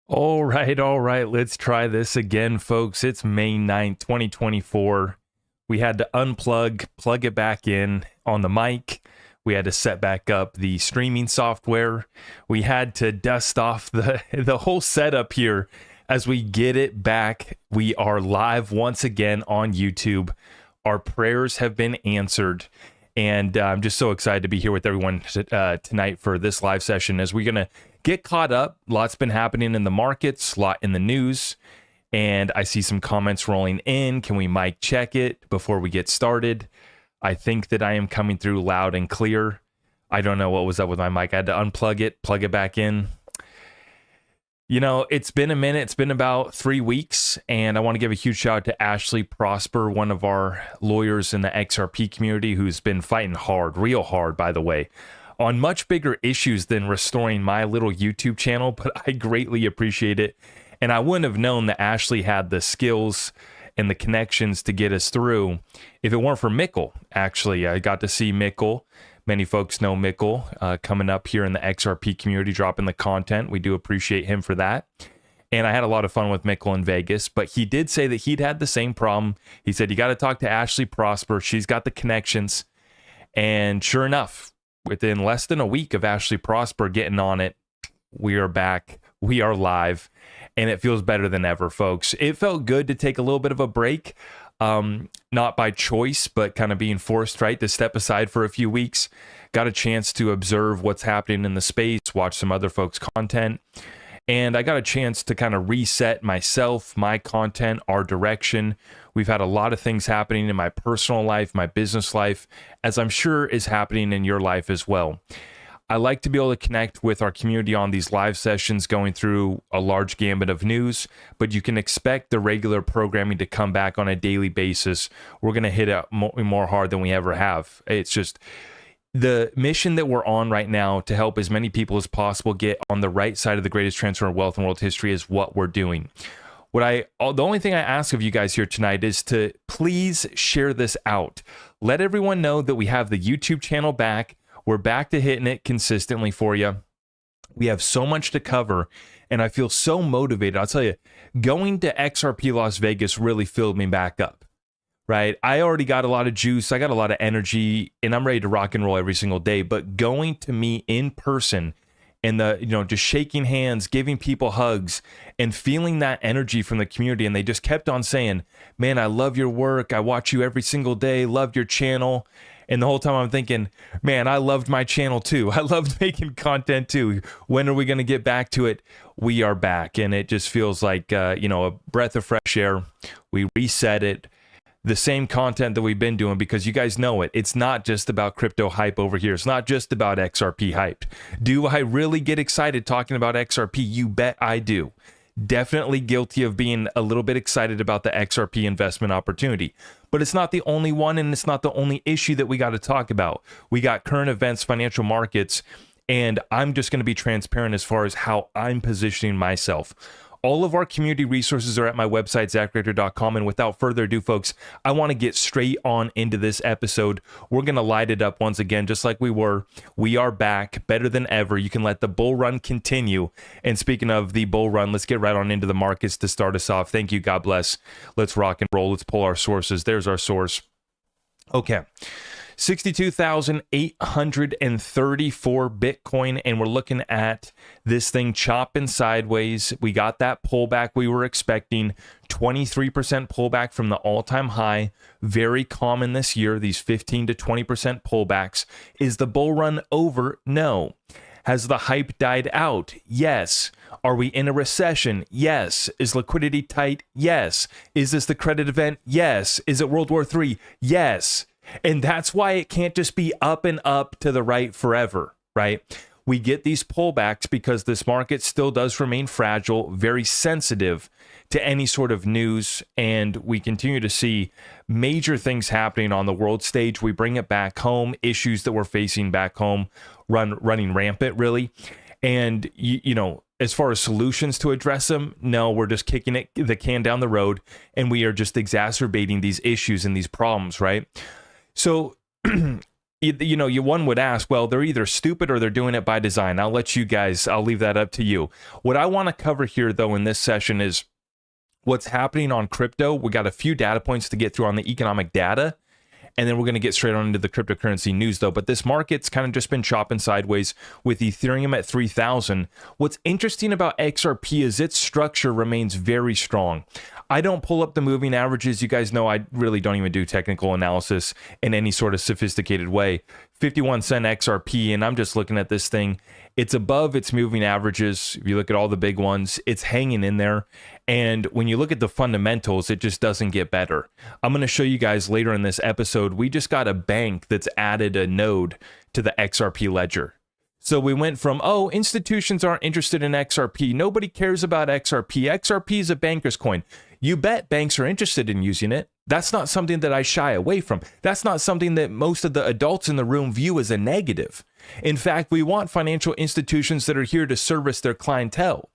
All right. Let's try this again, folks. It's May 9th, 2024. We had to unplug, plug it back in on the mic. We had to set back up the streaming software. We had to dust off the whole setup here as we get it back. We are live once again on YouTube. Our prayers have been answered. And I'm just so excited to be here with everyone tonight for this live session as we're going to get caught up. Lots been happening in the markets, a lot in the news, and I see some comments rolling in. Can we mic check it before we get started? I think that I am coming through loud and clear. I don't know what was up with my mic. I had to unplug it, plug it back in. You know, it's been a minute. It's been about 3 weeks, and I want to give a huge shout out to Ashley Prosper, one of our lawyers in the XRP community who's been fighting hard, real hard, by the way, on much bigger issues than restoring my little YouTube channel, but I greatly appreciate it. And I wouldn't have known that Ashley had the skills and the connections to get us through if it weren't for Mikkel. Actually, I got to see Mikkel. Many folks know Mikkel coming up here in the XRP community, dropping the content. We do appreciate him for that. And I had a lot of fun with Mikkel in Vegas, but he did say that he'd had the same problem. He said, you got to talk to Ashley Prosper. She's got the connections. And sure enough, within less than a week of Ashley Prosper getting on it, we are back. We are live. And it feels better than ever, folks. It felt good to take a little bit of a break. Not by choice, but kind of being forced, right, to step aside for a few weeks. Got a chance to observe what's happening in the space, watch some other folks' content. And I got a chance to kind of reset myself, my content, our direction. We've had a lot of things happening in my personal life, my business life, as I'm sure is happening in your life as well. I like to be able to connect with our community on these live sessions going through a large gambit of news, but you can expect the regular programming to come back on a daily basis. We're going to hit it more hard than we ever have. It's just the mission that we're on right now to help as many people as possible get on the right side of the greatest transfer of wealth in world history is what we're doing. The only thing I ask of you guys here tonight is to please share this out. Let everyone know that we have the YouTube channel back. We're back to hitting it consistently for you. We have so much to cover, and I feel so motivated. I'll tell you, going to XRP Las Vegas really filled me back up, right? I already got a lot of juice. I got a lot of energy, and I'm ready to rock and roll every single day. But going to meet in person and just shaking hands, giving people hugs, and feeling that energy from the community, and they just kept on saying, man, I love your work. I watch you every single day. Love your channel. And the whole time I'm thinking, man, I loved my channel too. I loved making content too. When are we going to get back to it? We are back. And it just feels like, a breath of fresh air. We reset it. The same content that we've been doing, because you guys know it. It's not just about crypto hype over here. It's not just about XRP hype. Do I really get excited talking about XRP? You bet I do. Definitely guilty of being a little bit excited about the XRP investment opportunity. But it's not the only one, and it's not the only issue that we got to talk about. We got current events, financial markets, and I'm just going to be transparent as far as how I'm positioning myself. All of our community resources are at my website, ZachRector.com. And without further ado, folks, I want to get straight on into this episode. We're going to light it up once again, just like we were. We are back, better than ever. You can let the bull run continue. And speaking of the bull run, let's get right on into the markets to start us off. Thank you. God bless. Let's rock and roll. Let's pull our sources. There's our source. Okay. 62,834 Bitcoin, and we're looking at this thing chopping sideways. We got that pullback we were expecting, 23% pullback from the all-time high. Very common this year, these 15 to 20% pullbacks. Is the bull run over? No. Has the hype died out? Yes. Are we in a recession? Yes. Is liquidity tight? Yes. Is this the credit event? Yes. Is it World War III? Yes. And that's why it can't just be up and up to the right forever, right? We get these pullbacks because this market still does remain fragile, very sensitive to any sort of news, and we continue to see major things happening on the world stage. We bring it back home, issues that we're facing back home running rampant, really. And, as far as solutions to address them, no, we're just kicking the can down the road, and we are just exacerbating these issues and these problems, right? So, one would ask, well, they're either stupid or they're doing it by design. I'll leave that up to you. What I want to cover here, though, in this session is what's happening on crypto. We got a few data points to get through on the economic data, and then we're going to get straight on into the cryptocurrency news, though. But this market's kind of just been chopping sideways with Ethereum at 3,000. What's interesting about XRP is its structure remains very strong. I don't pull up the moving averages. You guys know I really don't even do technical analysis in any sort of sophisticated way. 51 cent XRP, and I'm just looking at this thing. It's above its moving averages. If you look at all the big ones, it's hanging in there. And when you look at the fundamentals, it just doesn't get better. I'm going to show you guys later in this episode, we just got a bank that's added a node to the XRP ledger. So we went from, institutions aren't interested in XRP. Nobody cares about XRP. XRP is a banker's coin. You bet banks are interested in using it. That's not something that I shy away from. That's not something that most of the adults in the room view as a negative. In fact, we want financial institutions that are here to service their clientele.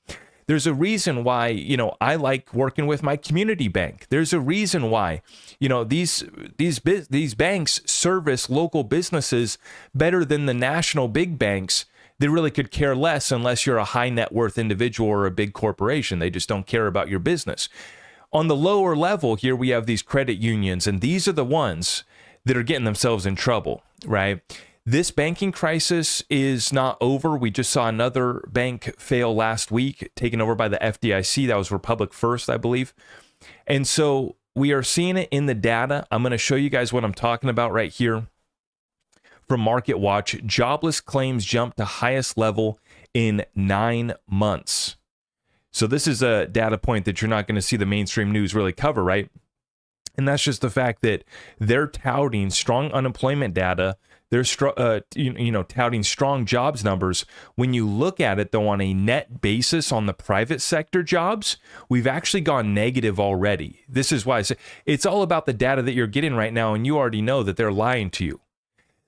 There's a reason why, I like working with my community bank. There's a reason why, these banks service local businesses better than the national big banks. They really could care less unless you're a high net worth individual or a big corporation. They just don't care about your business. On the lower level here, we have these credit unions, and these are the ones that are getting themselves in trouble, right? This banking crisis is not over. We just saw another bank fail last week, taken over by the FDIC. That was Republic First, I believe. And so we are seeing it in the data. I'm going to show you guys what I'm talking about right here. From Market Watch, jobless claims jumped to highest level in 9 months. So this is a data point that you're not going to see the mainstream news really cover, right? And that's just the fact that they're touting strong unemployment data. They're touting strong jobs numbers. When you look at it, though, on a net basis on the private sector jobs, we've actually gone negative already. This is why I say it's all about the data that you're getting right now, and you already know that they're lying to you.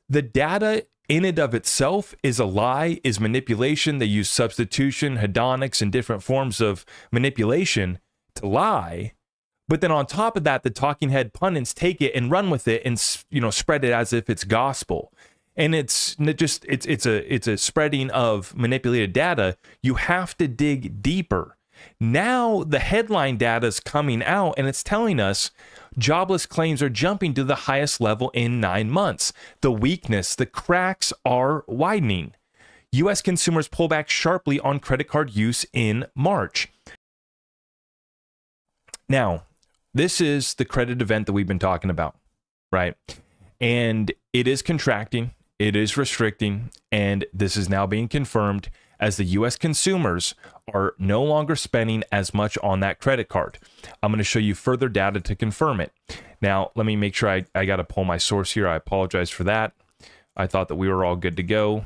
The data in and of itself is a lie, is manipulation. They use substitution, hedonics, and different forms of manipulation to lie. But then on top of that, the talking head pundits take it and run with it and spread it as if it's gospel. And it's a spreading of manipulated data. You have to dig deeper. Now the headline data is coming out and it's telling us jobless claims are jumping to the highest level in 9 months. The weakness, the cracks are widening. U.S. consumers pull back sharply on credit card use in March. Now, this is the credit event that we've been talking about, right? And it is contracting, it is restricting, and this is now being confirmed as the U.S. consumers are no longer spending as much on that credit card. I'm going to show you further data to confirm it. Now, let me make sure I got to pull my source here. I apologize for that. I thought that we were all good to go.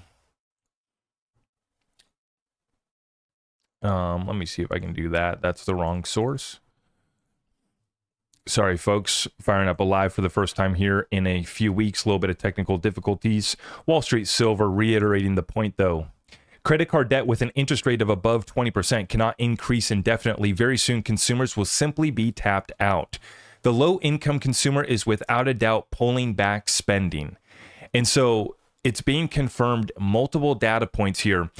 Let me see if I can do that. That's the wrong source. Sorry, folks, firing up a live for the first time here in a few weeks. A little bit of technical difficulties. Wall Street Silver reiterating the point, though. Credit card debt with an interest rate of above 20% cannot increase indefinitely. Very soon, consumers will simply be tapped out. The low-income consumer is without a doubt pulling back spending. And so it's being confirmed, multiple data points here.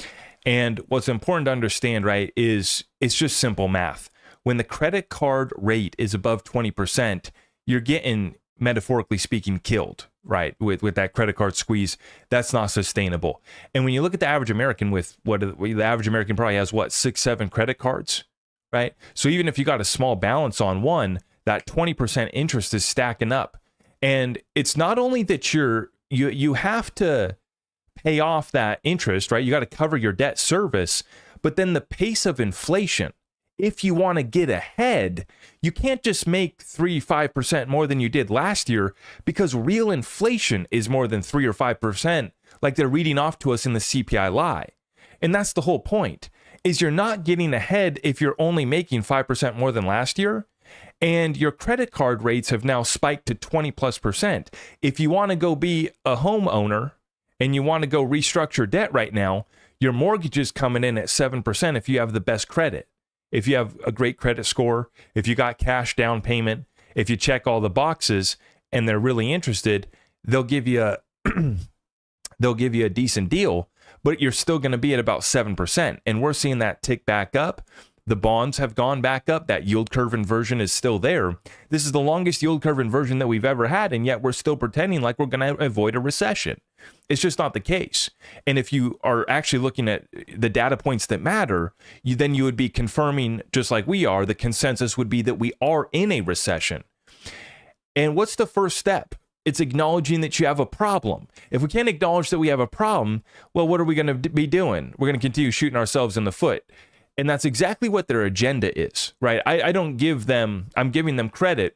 And what's important to understand, right, is it's just simple math. When the credit card rate is above 20%, you're getting, metaphorically speaking, killed, right? With that credit card squeeze, that's not sustainable. And when you look at the average American the average American probably has 6, 7 credit cards, right? So even if you got a small balance on one, that 20% interest is stacking up. And it's not only that you have to pay off that interest, right? You got to cover your debt service, but then the pace of inflation, if you want to get ahead, you can't just make 3-5% more than you did last year, because real inflation is more than 3 or 5%, like they're reading off to us in the CPI lie. And that's the whole point, is you're not getting ahead if you're only making 5% more than last year, and your credit card rates have now spiked to 20+%. If you want to go be a homeowner and you want to go restructure debt right now, your mortgage is coming in at 7% if you have the best credit. If you have a great credit score, if you got cash down payment, if you check all the boxes and they're really interested, they'll give you they'll give you a decent deal, but you're still going to be at about 7%. And we're seeing that tick back up. The bonds have gone back up. That yield curve inversion is still there. This is the longest yield curve inversion that we've ever had, and yet we're still pretending like we're going to avoid a recession. It's just not the case. And if you are actually looking at the data points that matter, then you would be confirming, just like we are, the consensus would be that we are in a recession. And what's the first step? It's acknowledging that you have a problem. If we can't acknowledge that we have a problem, well, what are we going to be doing? We're going to continue shooting ourselves in the foot. And that's exactly what their agenda is, right? I don't give them, I'm giving them credit.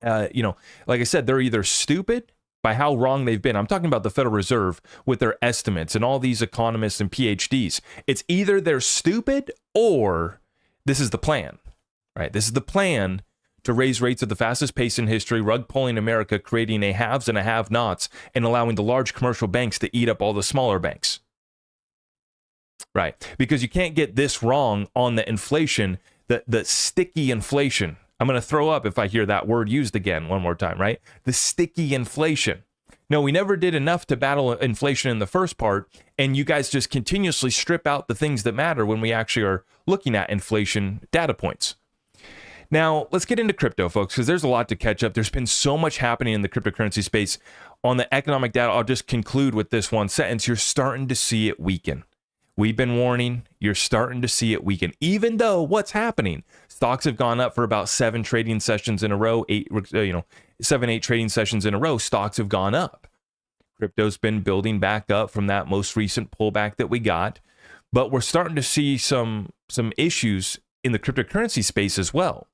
Like I said, they're either stupid by how wrong they've been. I'm talking about the Federal Reserve with their estimates and all these economists and PhDs. It's either they're stupid or this is the plan, right? This is the plan to raise rates at the fastest pace in history, rug pulling America, creating a haves and a have-nots, and allowing the large commercial banks to eat up all the smaller banks. Right, because you can't get this wrong on the inflation, the sticky inflation. I'm going to throw up if I hear that word used again one more time, right? The sticky inflation. No, we never did enough to battle inflation in the first part, and you guys just continuously strip out the things that matter when we actually are looking at inflation data points. Now, let's get into crypto, folks, because there's a lot to catch up. There's been so much happening in the cryptocurrency space. On the economic data, I'll just conclude with this one sentence. You're starting to see it weaken. We've been warning, you're starting to see it weaken, even though what's happening? Stocks have gone up for about 7 trading sessions in a row, 7-8 trading sessions in a row, stocks have gone up. Crypto's been building back up from that most recent pullback that we got, but we're starting to see some issues in the cryptocurrency space as well.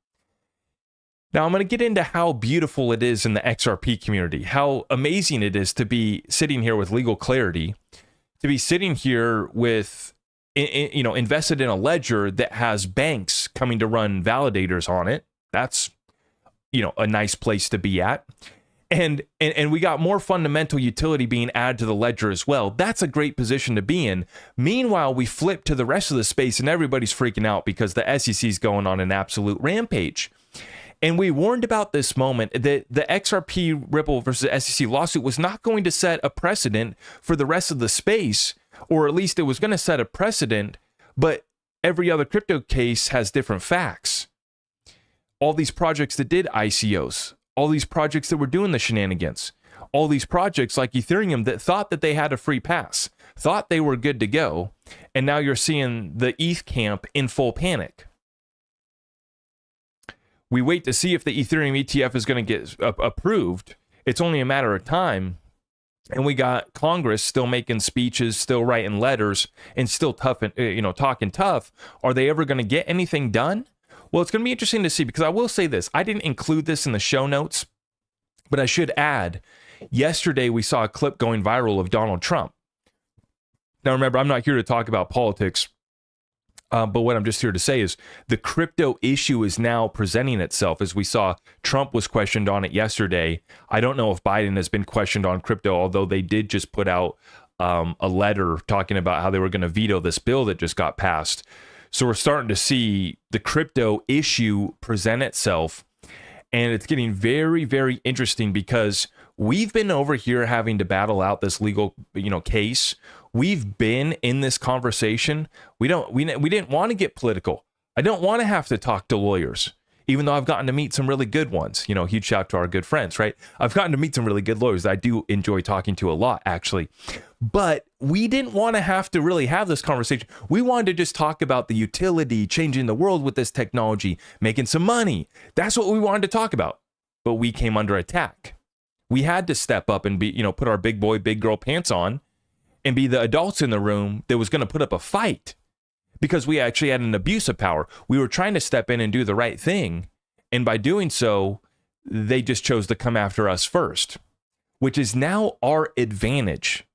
Now, I'm going to get into how beautiful it is in the XRP community, how amazing it is to be sitting here with legal clarity, to be sitting here with, invested in a ledger that has banks coming to run validators on it. That's, a nice place to be at. And we got more fundamental utility being added to the ledger as well. That's a great position to be in. Meanwhile, we flip to the rest of the space and everybody's freaking out because the SEC is going on an absolute rampage. And we warned about this moment that the XRP Ripple versus SEC lawsuit was not going to set a precedent for the rest of the space, or at least it was going to set a precedent, but every other crypto case has different facts. All these projects that did ICOs, all these projects that were doing the shenanigans, all these projects like Ethereum that thought that they had a free pass, thought they were good to go, and now you're seeing the ETH camp in full panic. We wait to see if the Ethereum ETF is going to get approved. It's only a matter of time. And we got Congress still making speeches, still writing letters, and still talking tough. Are they ever going to get anything done? Well, it's going to be interesting to see, because I will say this. I didn't include this in the show notes, but I should add, yesterday we saw a clip going viral of Donald Trump. Now, remember, I'm not here to talk about politics. But what I'm just here to say is the crypto issue is now presenting itself. As we saw, Trump was questioned on it yesterday. I don't know if Biden has been questioned on crypto, although they did just put out a letter talking about how they were going to veto this bill that just got passed. So we're starting to see the crypto issue present itself. And it's getting very, very interesting because we've been over here having to battle out this legal, case. We've been in this conversation. We didn't want to get political. I don't want to have to talk to lawyers, even though I've gotten to meet some really good ones. Huge shout out to our good friends, right? I've gotten to meet some really good lawyers that I do enjoy talking to a lot, actually. But we didn't want to have to really have this conversation. We wanted to just talk about the utility, changing the world with this technology, making some money. That's what we wanted to talk about. But we came under attack. We had to step up and be, put our big boy, big girl pants on and be the adults in the room that was going to put up a fight, because we actually had an abuse of power. We were trying to step in and do the right thing. And by doing so, they just chose to come after us first, which is now our advantage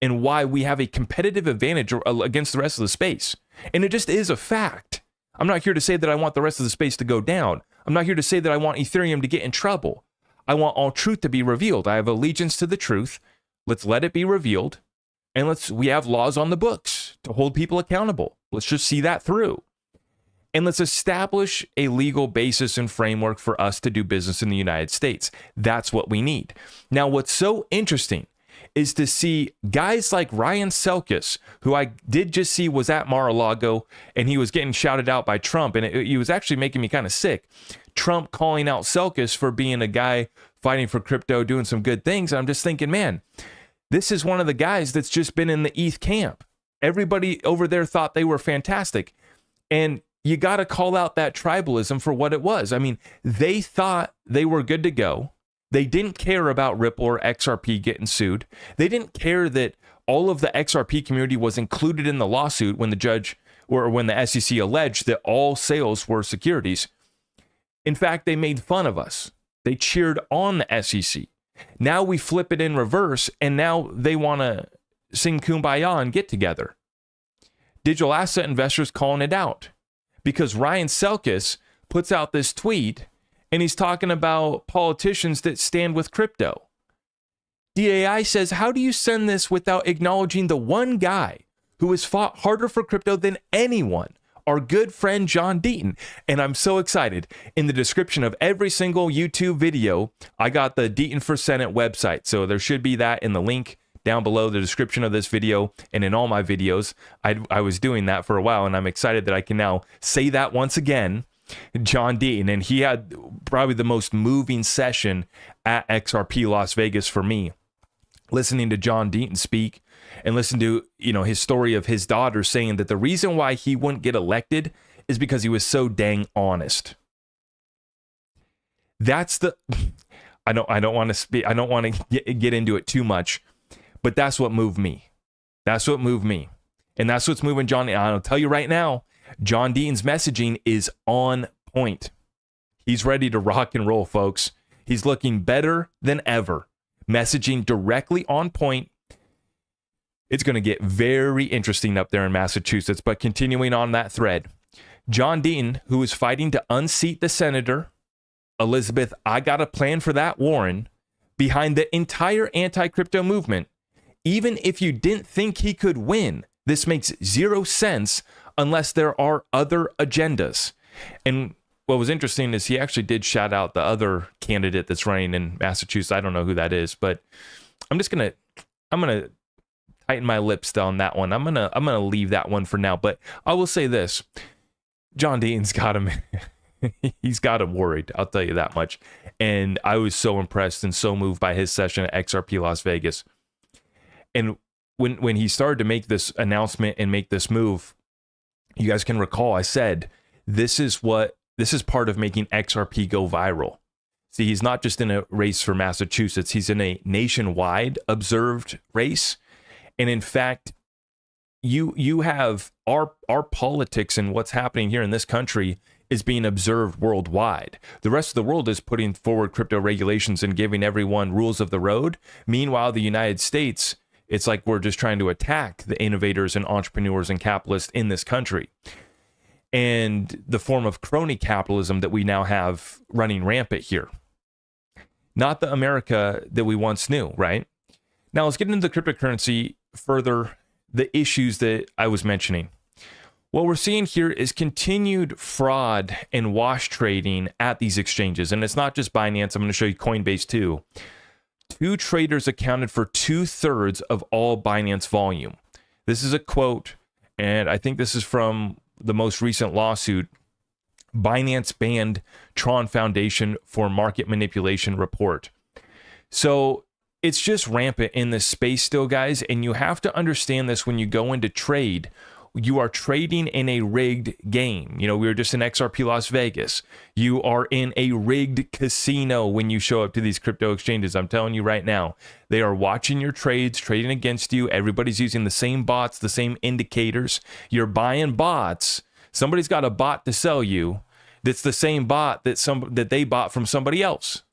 and why we have a competitive advantage against the rest of the space. And it just is a fact. I'm not here to say that I want the rest of the space to go down. I'm not here to say that I want Ethereum to get in trouble. I want all truth to be revealed. I have allegiance to the truth. Let's let it be revealed. And we have laws on the books to hold people accountable. Let's just see that through. And let's establish a legal basis and framework for us to do business in the United States. That's what we need. Now, what's so interesting is to see guys like Ryan Selkis, who I did just see was at Mar-a-Lago, and he was getting shouted out by Trump, and he was actually making me kind of sick. Trump calling out Selkis for being a guy fighting for crypto, doing some good things. And I'm just thinking, man, this is one of the guys that's just been in the ETH camp. Everybody over there thought they were fantastic. And you got to call out that tribalism for what it was. I mean, they thought they were good to go. They didn't care about Ripple or XRP getting sued. They didn't care that all of the XRP community was included in the lawsuit when the judge or when the SEC alleged that all sales were securities. In fact, they made fun of us. They cheered on the SEC. Now we flip it in reverse, and now they want to sing Kumbaya and get together. Digital asset investors calling it out because Ryan Selkis puts out this tweet and he's talking about politicians that stand with crypto. DAI says, how do you send this without acknowledging the one guy who has fought harder for crypto than anyone? Our good friend John Deaton. And I'm so excited. In the description of every single YouTube video, I got the Deaton for Senate website. So there should be that in the link down below the description of this video and in all my videos. I was doing that for a while, and I'm excited that I can now say that once again. John Deaton, and he had probably the most moving session at XRP Las Vegas for me. Listening to John Deaton speak and listen to, his story of his daughter saying that the reason why he wouldn't get elected is because he was so dang honest. That's the I don't want to get into it too much, but that's what moved me. That's what moved me. And that's what's moving John. I'll tell you right now, John Deaton's messaging is on point. He's ready to rock and roll, folks. He's looking better than ever. Messaging directly on point. It's going to get very interesting up there in Massachusetts. But continuing on that thread, John Deaton, who is fighting to unseat the senator, Elizabeth, I got a plan for that, Warren, behind the entire anti-crypto movement. Even if you didn't think he could win, this makes zero sense unless there are other agendas. And what was interesting is he actually did shout out the other candidate that's running in Massachusetts. I don't know who that is, but I'm gonna tighten my lips on that one. I'm gonna leave that one for now. But I will say this: John Deaton's got him. He's got him worried. I'll tell you that much. And I was so impressed and so moved by his session at XRP Las Vegas. And when he started to make this announcement and make this move, you guys can recall I said this is part of making XRP go viral. See, he's not just in a race for Massachusetts, he's in a nationwide observed race. And in fact, you have our politics and what's happening here in this country is being observed worldwide. The rest of the world is putting forward crypto regulations and giving everyone rules of the road. Meanwhile, the United States, it's like we're just trying to attack the innovators and entrepreneurs and capitalists in this country. And the form of crony capitalism that we now have running rampant here. Not the America that we once knew, right? Now let's get into the cryptocurrency further, the issues that I was mentioning. What we're seeing here is continued fraud and wash trading at these exchanges. And it's not just Binance. I'm going to show you Coinbase too. Two traders accounted for 2/3 of all Binance volume. This is a quote, and I think this is from the most recent lawsuit. Binance banned Tron Foundation for market manipulation report. So it's just rampant in this space still, guys. And you have to understand this when you go into trade. You are trading in a rigged game. We were just in XRP Las Vegas. You are in a rigged casino when you show up to these crypto exchanges. I'm telling you right now, they are watching your trades, trading against you. Everybody's using the same bots, the same indicators. You're buying bots. Somebody's got a bot to sell you that's the same bot that they bought from somebody else.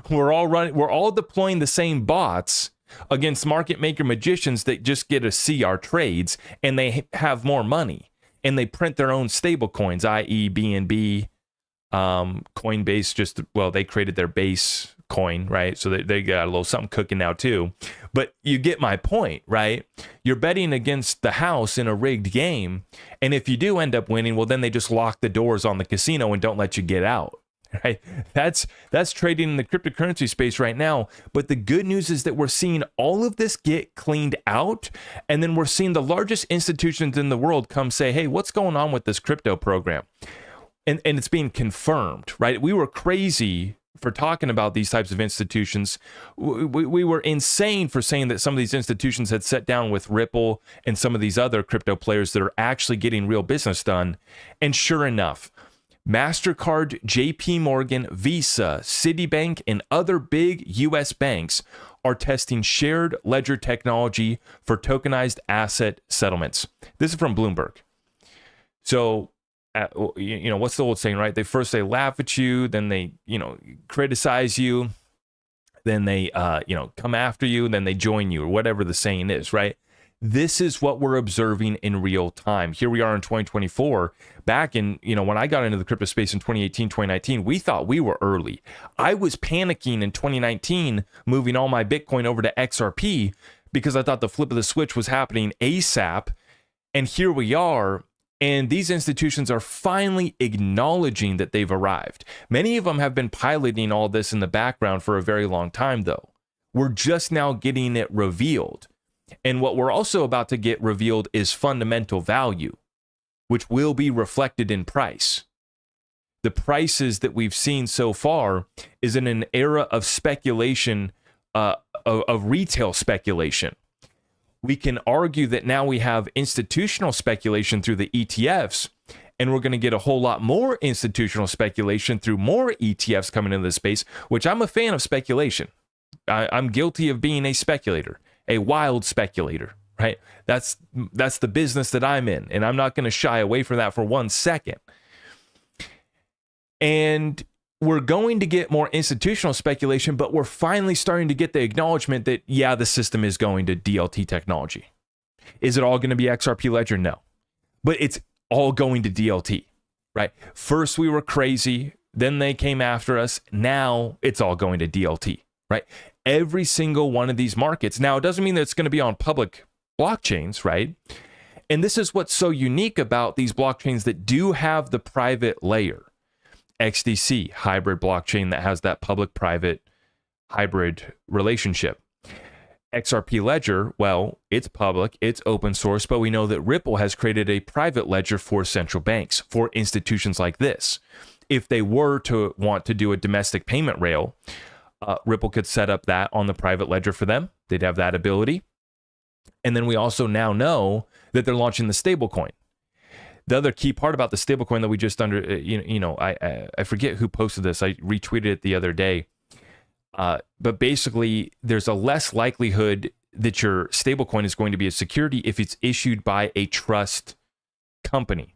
We're all deploying the same bots against market maker magicians that just get to see our trades, and they have more money, and they print their own stable coins, i.e. BNB, Coinbase. They created their base coin, right? So they got a little something cooking now too. But you get my point, right? You're betting against the house in a rigged game, and if you do end up winning, well, then they just lock the doors on the casino and don't let you get out. right? That's trading in the cryptocurrency space right now. But the good news is that we're seeing all of this get cleaned out, and then we're seeing the largest institutions in the world come say, hey, what's going on with this crypto program? And it's being confirmed, right? We were crazy for talking about these types of institutions. We were insane for saying that some of these institutions had sat down with Ripple and some of these other crypto players that are actually getting real business done. And sure enough, MasterCard, JP Morgan, Visa, Citibank, and other big US banks are testing shared ledger technology for tokenized asset settlements. This is from Bloomberg. So, what's the old saying, right? They laugh at you, then they, criticize you, then they, come after you, and then they join you, or whatever the saying is, right? This is what we're observing in real time. Here we are in 2024. Back in, when I got into the crypto space in 2018, 2019, we thought we were early. I was panicking in 2019, moving all my Bitcoin over to XRP because I thought the flip of the switch was happening ASAP. And here we are. And these institutions are finally acknowledging that they've arrived. Many of them have been piloting all this in the background for a very long time, though. We're just now getting it revealed. And what we're also about to get revealed is fundamental value, which will be reflected in price. The prices that we've seen so far is in an era of speculation, of retail speculation. We can argue that now we have institutional speculation through the ETFs, and we're going to get a whole lot more institutional speculation through more ETFs coming into the space, which I'm a fan of speculation. I'm guilty of being a speculator, a wild speculator, right? That's the business that I'm in, and I'm not going to shy away from that for 1 second. And we're going to get more institutional speculation, but we're finally starting to get the acknowledgement that, yeah, the system is going to DLT technology. Is it all going to be XRP Ledger? No. But it's all going to DLT, right? First we were crazy, then they came after us. Now it's all going to DLT, right? Every single one of these markets. Now, it doesn't mean that it's going to be on public blockchains, right? And this is what's so unique about these blockchains that do have the private layer. XDC, hybrid blockchain that has that public-private hybrid relationship. XRP Ledger, well, it's public, it's open source, but we know that Ripple has created a private ledger for central banks, for institutions like this. If they were to want to do a domestic payment rail, Ripple could set up that on the private ledger for them. They'd have that ability. And then we also now know that they're launching the stablecoin. The other key part about the stablecoin that we just I forget who posted this. I retweeted it the other day. But basically, there's a less likelihood that your stablecoin is going to be a security if it's issued by a trust company.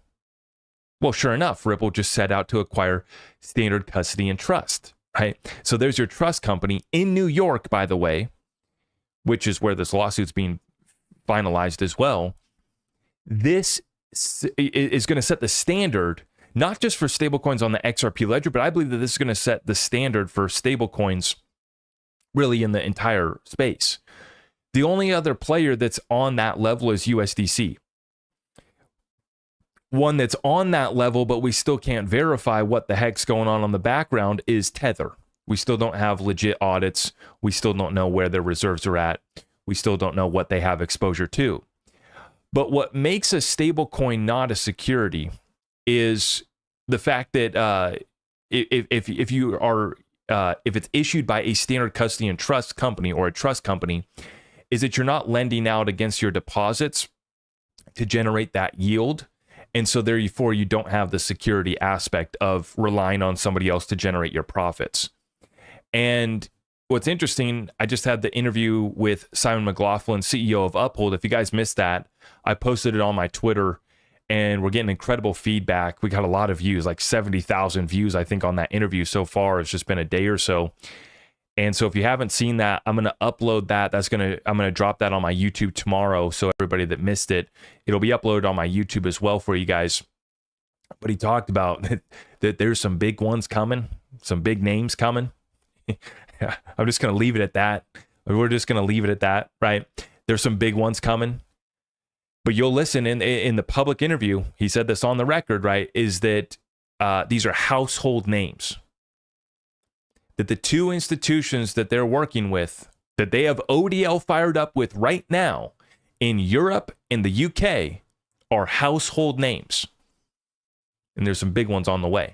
Well, sure enough, Ripple just set out to acquire Standard Custody and Trust, right? So there's your trust company in New York, by the way, which is where this lawsuit's being finalized as well. This is going to set the standard, not just for stablecoins on the XRP ledger, but I believe that this is going to set the standard for stablecoins really in the entire space. The only other player that's on that level is USDC. One that's on that level, but we still can't verify what the heck's going on the background, is Tether. We still don't have legit audits. We still don't know where their reserves are at. We still don't know what they have exposure to. But what makes a stablecoin not a security is the fact that if it's issued by a standard custody and trust company or a trust company, is that you're not lending out against your deposits to generate that yield. And so therefore you don't have the security aspect of relying on somebody else to generate your profits. And what's interesting, I just had the interview with Simon McLaughlin, CEO of Uphold. If you guys missed that, I posted it on my Twitter, and we're getting incredible feedback. We got a lot of views, like 70,000 views, I think, on that interview so far. It's just been a day or so. And so if you haven't seen that, I'm going to upload that. I'm going to drop that on my YouTube tomorrow. So everybody that missed it, it'll be uploaded on my YouTube as well for you guys. But he talked about that there's some big ones coming, some big names coming. I'm just going to leave it at that. We're just going to leave it at that, right? There's some big ones coming. But you'll listen in the public interview, he said this on the record, right, is that these are household names. that the two institutions that they're working with, that they have ODL fired up with right now in Europe and the UK, are household names. And there's some big ones on the way.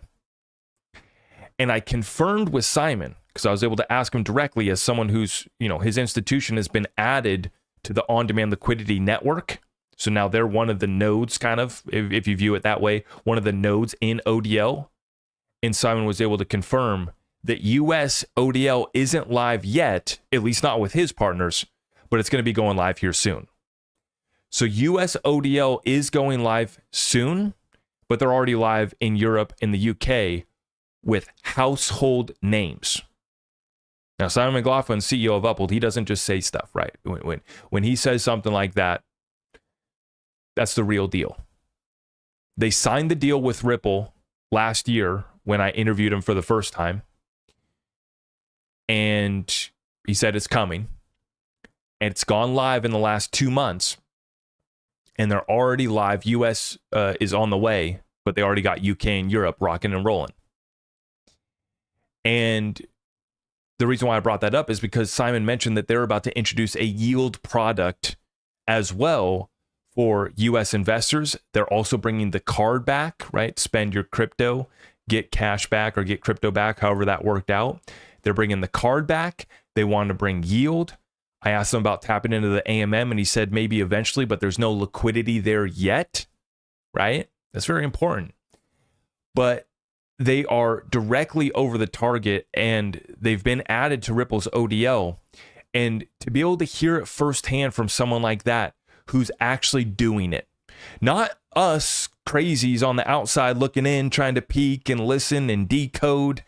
And I confirmed with Simon, because I was able to ask him directly as someone who's, his institution has been added to the on-demand liquidity network. So now they're one of the nodes, kind of, if you view it that way, one of the nodes in ODL. And Simon was able to confirm that US ODL isn't live yet, at least not with his partners, but it's going to be going live here soon. So US ODL is going live soon, but they're already live in Europe and the UK with household names. Now, Simon McLaughlin, CEO of Uphold, he doesn't just say stuff, right? When he says something like that, that's the real deal. They signed the deal with Ripple last year when I interviewed him for the first time. And he said it's coming. And it's gone live in the last 2 months. And they're already live. US is on the way, but they already got UK and Europe rocking and rolling. And the reason why I brought that up is because Simon mentioned that they're about to introduce a yield product as well for US investors. They're also bringing the card back, right? Spend your crypto, get cash back or get crypto back, however that worked out. They're bringing the card back. They want to bring yield. I asked him about tapping into the AMM, and he said maybe eventually, but there's no liquidity there yet, right? That's very important. But they are directly over the target, and they've been added to Ripple's ODL. And to be able to hear it firsthand from someone like that who's actually doing it, not us crazies on the outside looking in, trying to peek and listen and decode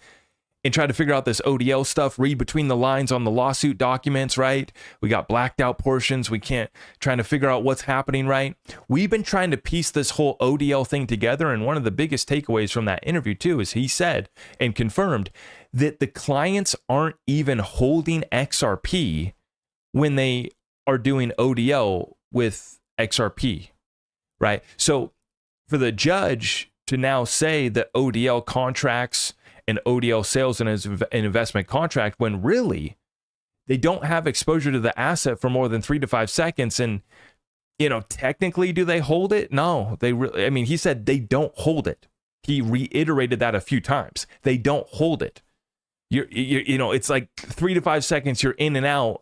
and try to figure out this ODL stuff, read between the lines on the lawsuit documents, right? We got blacked out portions. We can't, trying to figure out what's happening, right? We've been trying to piece this whole ODL thing together. And one of the biggest takeaways from that interview too, is he said and confirmed that the clients aren't even holding XRP when they are doing ODL with XRP, right? So for the judge to now say that ODL contracts and ODL sales and an investment contract, when really they don't have exposure to the asset for more than 3 to 5 seconds. And, technically, do they hold it? No, he said they don't hold it. He reiterated that a few times. They don't hold it. It's like 3 to 5 seconds, you're in and out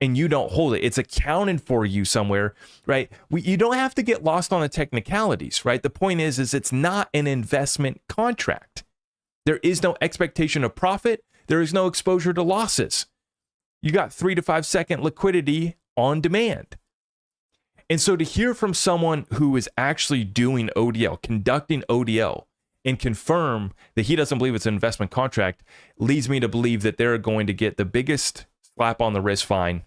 and you don't hold it. It's accounted for you somewhere, right? You don't have to get lost on the technicalities, right? The point is it's not an investment contract. There is no expectation of profit. There is no exposure to losses. You got 3 to 5 second liquidity on demand. And so to hear from someone who is actually doing ODL, conducting ODL, and confirm that he doesn't believe it's an investment contract leads me to believe that they're going to get the biggest slap on the wrist fine.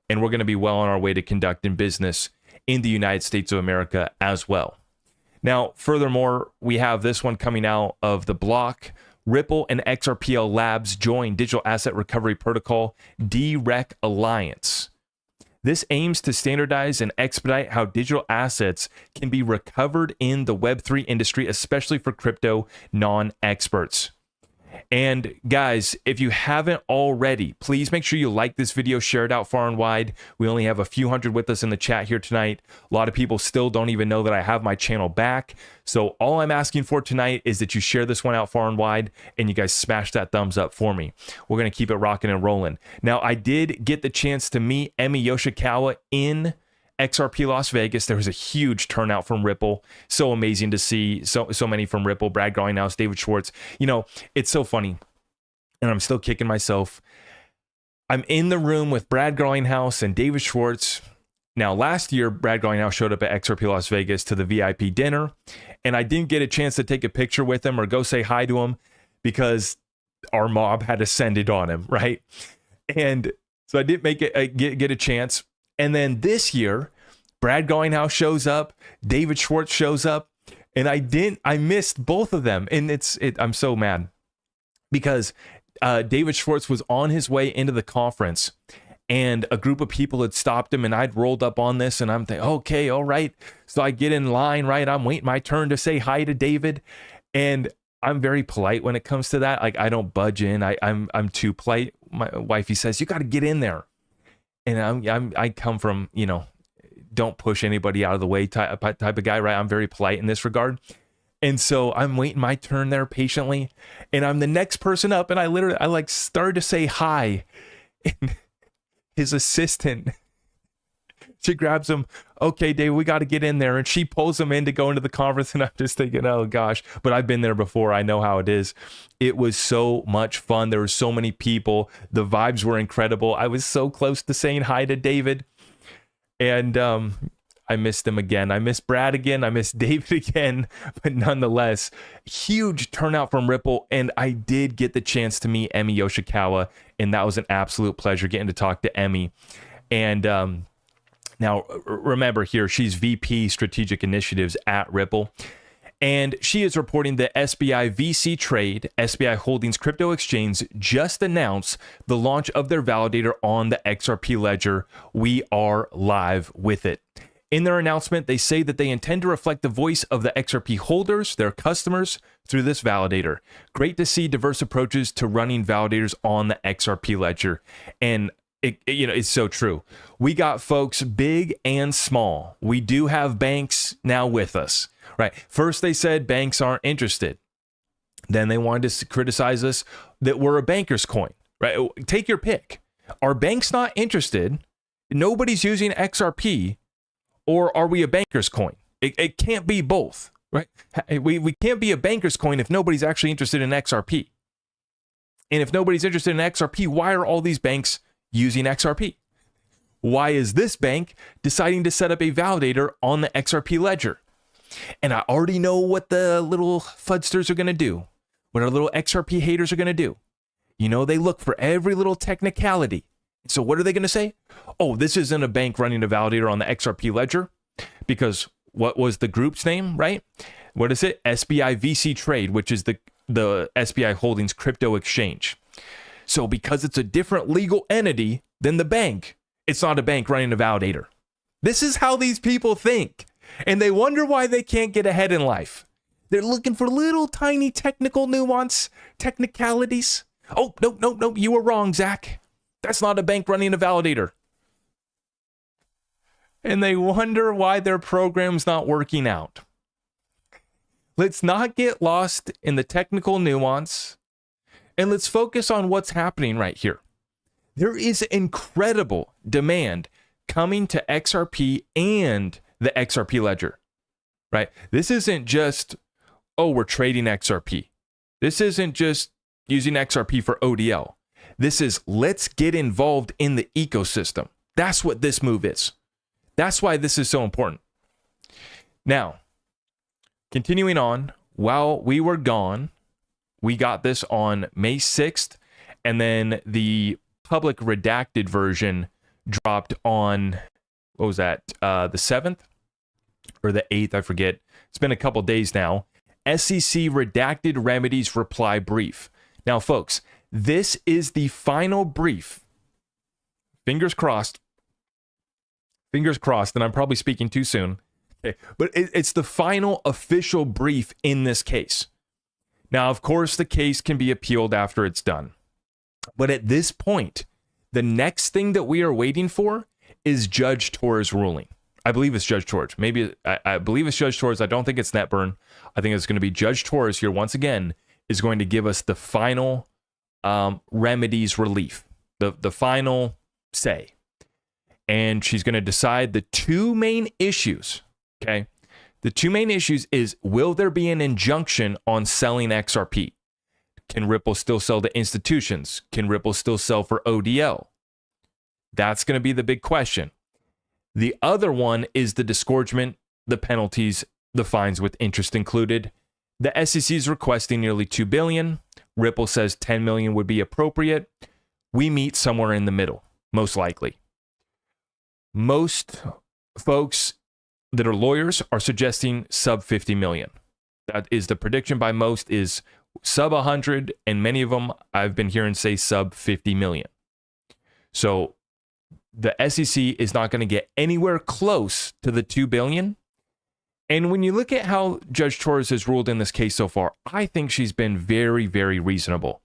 And we're going to be well on our way to conducting business in the United States of America as well. Now, furthermore, we have this one coming out of the block. Ripple and XRPL Labs join Digital Asset Recovery Protocol DREC Alliance. This aims to standardize and expedite how digital assets can be recovered in the Web3 industry, especially for crypto non-experts. And guys, if you haven't already, please make sure you like this video, share it out far and wide. We only have a few hundred with us in the chat here tonight. A lot of people still don't even know that I have my channel back. So all I'm asking for tonight is that you share this one out far and wide and you guys smash that thumbs up for me. We're going to keep it rocking and rolling. Now, I did get the chance to meet Emi Yoshikawa in XRP Las Vegas. There was a huge turnout from Ripple. So amazing to see so many from Ripple. Brad Garlinghouse, David Schwartz. It's so funny. And I'm still kicking myself. I'm in the room with Brad Garlinghouse and David Schwartz. Now, last year, Brad Garlinghouse showed up at XRP Las Vegas to the VIP dinner. And I didn't get a chance to take a picture with him or go say hi to him because our mob had ascended on him, right? And so I didn't make it get a chance. And then this year, Brad Garlinghouse shows up, David Schwartz shows up, and I missed both of them. And I'm so mad because David Schwartz was on his way into the conference and a group of people had stopped him and I'd rolled up on this and I'm thinking, okay, all right. So I get in line, right? I'm waiting my turn to say hi to David. And I'm very polite when it comes to that. Like I don't budge in. I'm too polite. My wifey says, you got to get in there. And I come from, don't push anybody out of the way type of guy, right? I'm very polite in this regard. And so I'm waiting my turn there patiently, and I'm the next person up, and I like started to say hi, and his assistant, she grabs him. Okay, Dave, we got to get in there, and she pulls him in to go into the conference, and I'm just thinking, oh gosh, but I've been there before. I know how it is. It was so much fun. There were so many people. The vibes were incredible. I was so close to saying hi to David, and I missed him again. I missed Brad again. I missed David again. But nonetheless, huge turnout from Ripple. And I did get the chance to meet Emi Yoshikawa. And that was an absolute pleasure getting to talk to Emi. And now, remember here, she's VP Strategic Initiatives at Ripple. And she is reporting that SBI VC Trade, SBI Holdings Crypto Exchange, just announced the launch of their validator on the XRP ledger. We are live with it. In their announcement, they say that they intend to reflect the voice of the XRP holders, their customers, through this validator. Great to see diverse approaches to running validators on the XRP ledger. And it's so true. We got folks big and small. We do have banks now with us, right? First, they said banks aren't interested. Then they wanted to criticize us that we're a banker's coin, right? Take your pick. Are banks not interested? Nobody's using XRP. Or are we a banker's coin? It can't be both, right? We can't be a banker's coin if nobody's actually interested in XRP. And if nobody's interested in XRP, why are all these banks using XRP? Why is this bank deciding to set up a validator on the XRP ledger? And I already know what the little fudsters are going to do, what our little XRP haters are going to do. They look for every little technicality. So what are they going to say? Oh, this isn't a bank running a validator on the XRP ledger, because what was the group's name, right? What is it? SBI VC Trade, which is the SBI Holdings Crypto Exchange. So because it's a different legal entity than the bank, it's not a bank running a validator. This is how these people think. And they wonder why they can't get ahead in life. They're looking for little tiny technical nuance, technicalities. Oh, no, you were wrong, Zach. That's not a bank running a validator. And they wonder why their program's not working out. Let's not get lost in the technical nuance, and let's focus on what's happening right here. There is incredible demand coming to XRP and the XRP ledger, right? This isn't just, oh, we're trading XRP. This isn't just using XRP for ODL. This is, let's get involved in the ecosystem. That's what this move is. That's why this is so important. Now, continuing on, while we were gone, we got this on May 6th, and then the public redacted version dropped on, what was that, the 7th or the 8th, I forget. It's been a couple days now. SEC redacted remedies reply brief. Now, folks, this is the final brief. Fingers crossed, and I'm probably speaking too soon. Okay. But it's the final official brief in this case. Now, of course, the case can be appealed after it's done. But at this point, the next thing that we are waiting for is Judge Torres' ruling. I believe it's Judge Torres. Maybe I believe it's Judge Torres. I don't think it's NetBurn. I think it's going to be Judge Torres here once again is going to give us the final remedies relief, the final say. And she's going to decide the two main issues, okay? The two main issues is, will there be an injunction on selling XRP? Can Ripple still sell to institutions? Can Ripple still sell for ODL? That's going to be the big question. The other one is the disgorgement, the penalties, the fines with interest included. The SEC is requesting nearly $2 billion. Ripple says $10 million would be appropriate. We meet somewhere in the middle, most likely. Most folks that are lawyers are suggesting sub 50 million. That is the prediction by most, is sub 100, and many of them I've been hearing say sub 50 million. So the SEC is not going to get anywhere close to the 2 billion And when you look at how Judge Torres has ruled in this case so far, I think she's been very, very reasonable.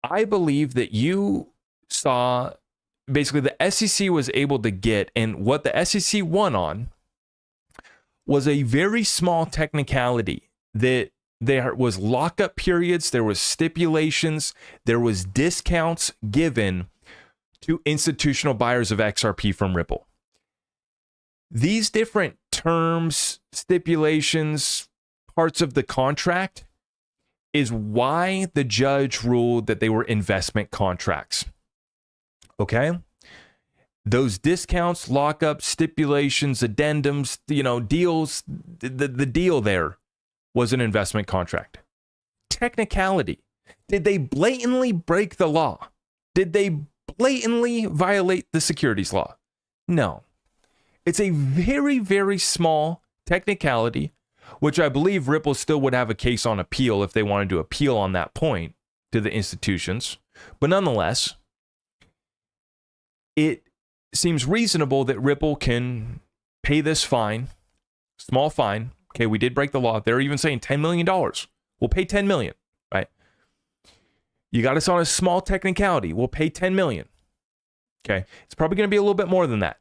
I believe that you saw basically the SEC was able to get, and what the SEC won on was a very small technicality that there was lockup periods, there was stipulations, there was discounts given to institutional buyers of XRP from Ripple. These different terms, stipulations, parts of the contract is why the judge ruled that they were investment contracts. Okay? Those discounts, lockups, stipulations, addendums, deals, the deal there was an investment contract. Technicality. Did they blatantly break the law? Did they blatantly violate the securities law? No. It's a very, very small technicality, which I believe Ripple still would have a case on appeal if they wanted to appeal on that point to the institutions. But nonetheless, it seems reasonable that Ripple can pay this fine, small fine. Okay, we did break the law. They're even saying $10 million. We'll pay $10 million, right? You got us on a small technicality. We'll pay $10 million. Okay, it's probably going to be a little bit more than that.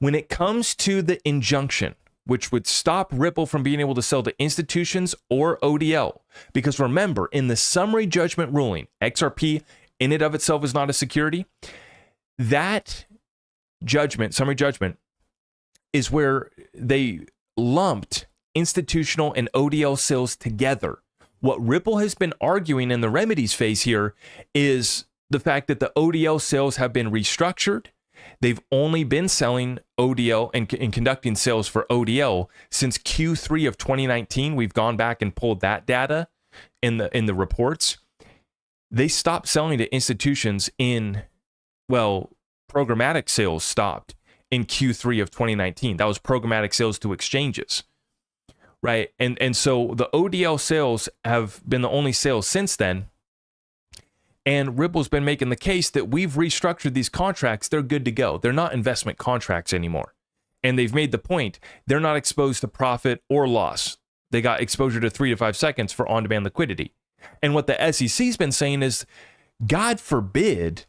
When it comes to the injunction, which would stop Ripple from being able to sell to institutions or ODL, because remember, in the summary judgment ruling, XRP in and of itself is not a security. That judgment, summary judgment, is where they lumped institutional and ODL sales together. What Ripple has been arguing in the remedies phase here is the fact that the ODL sales have been restructured. They've only been selling ODL and conducting sales for ODL since Q3 of 2019. We've gone back and pulled that data in the reports. They stopped selling to institutions programmatic sales stopped in Q3 of 2019. That was programmatic sales to exchanges, right? And so the ODL sales have been the only sales since then. And Ripple's been making the case that we've restructured these contracts. They're good to go. They're not investment contracts anymore. And they've made the point, they're not exposed to profit or loss. They got exposure to 3 to 5 seconds for on-demand liquidity. And what the SEC's been saying is, God forbid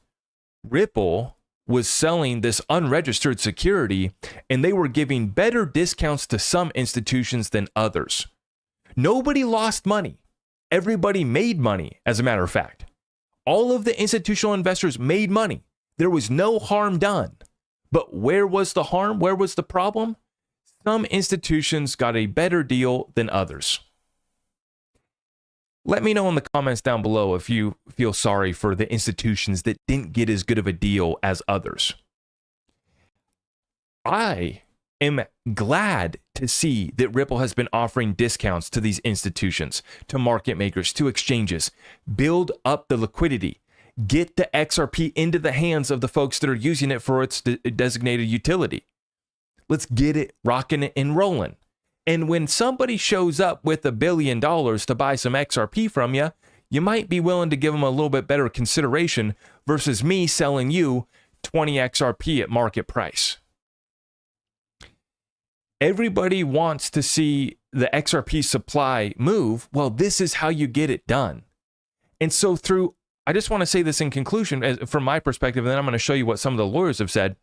Ripple was selling this unregistered security and they were giving better discounts to some institutions than others. Nobody lost money. Everybody made money, as a matter of fact. All of the institutional investors made money. There was no harm done. But where was the harm? Where was the problem? Some institutions got a better deal than others. Let me know in the comments down below if you feel sorry for the institutions that didn't get as good of a deal as others. I am glad to see that Ripple has been offering discounts to these institutions, to market makers, to exchanges. Build up the liquidity. Get the XRP into the hands of the folks that are using it for its designated utility. Let's get it rocking and rolling. And when somebody shows up with $1 billion to buy some XRP from you, you might be willing to give them a little bit better consideration versus me selling you 20 XRP at market price. Everybody wants to see the XRP supply move. Well, this is how you get it done. And so I just want to say this in conclusion, from my perspective, and then I'm going to show you what some of the lawyers have said.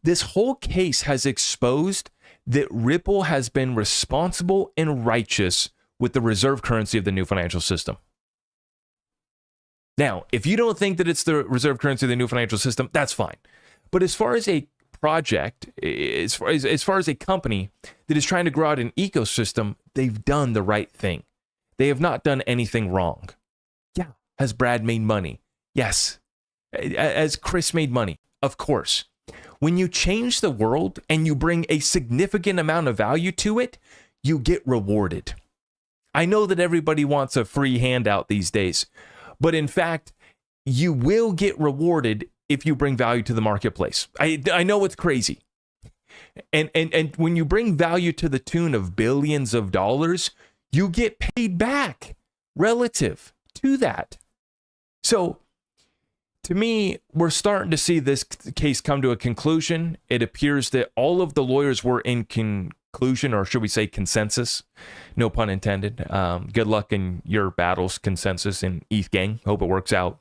This whole case has exposed that Ripple has been responsible and righteous with the reserve currency of the new financial system. Now, if you don't think that it's the reserve currency of the new financial system, that's fine. But as far as a project, as far as a company that is trying to grow out an ecosystem, they've done the right thing. They have not done anything wrong. Yeah. Has Brad made money? Yes. Has Chris made money? Of course. When you change the world and you bring a significant amount of value to it, you get rewarded. I know that everybody wants a free handout these days, but in fact, you will get rewarded if you bring value to the marketplace. I know it's crazy. And when you bring value to the tune of billions of dollars, you get paid back relative to that. So to me, we're starting to see this case come to a conclusion. It appears that all of the lawyers were in conclusion, or should we say consensus? No pun intended. Good luck in your battles, consensus and ETH gang. Hope it works out.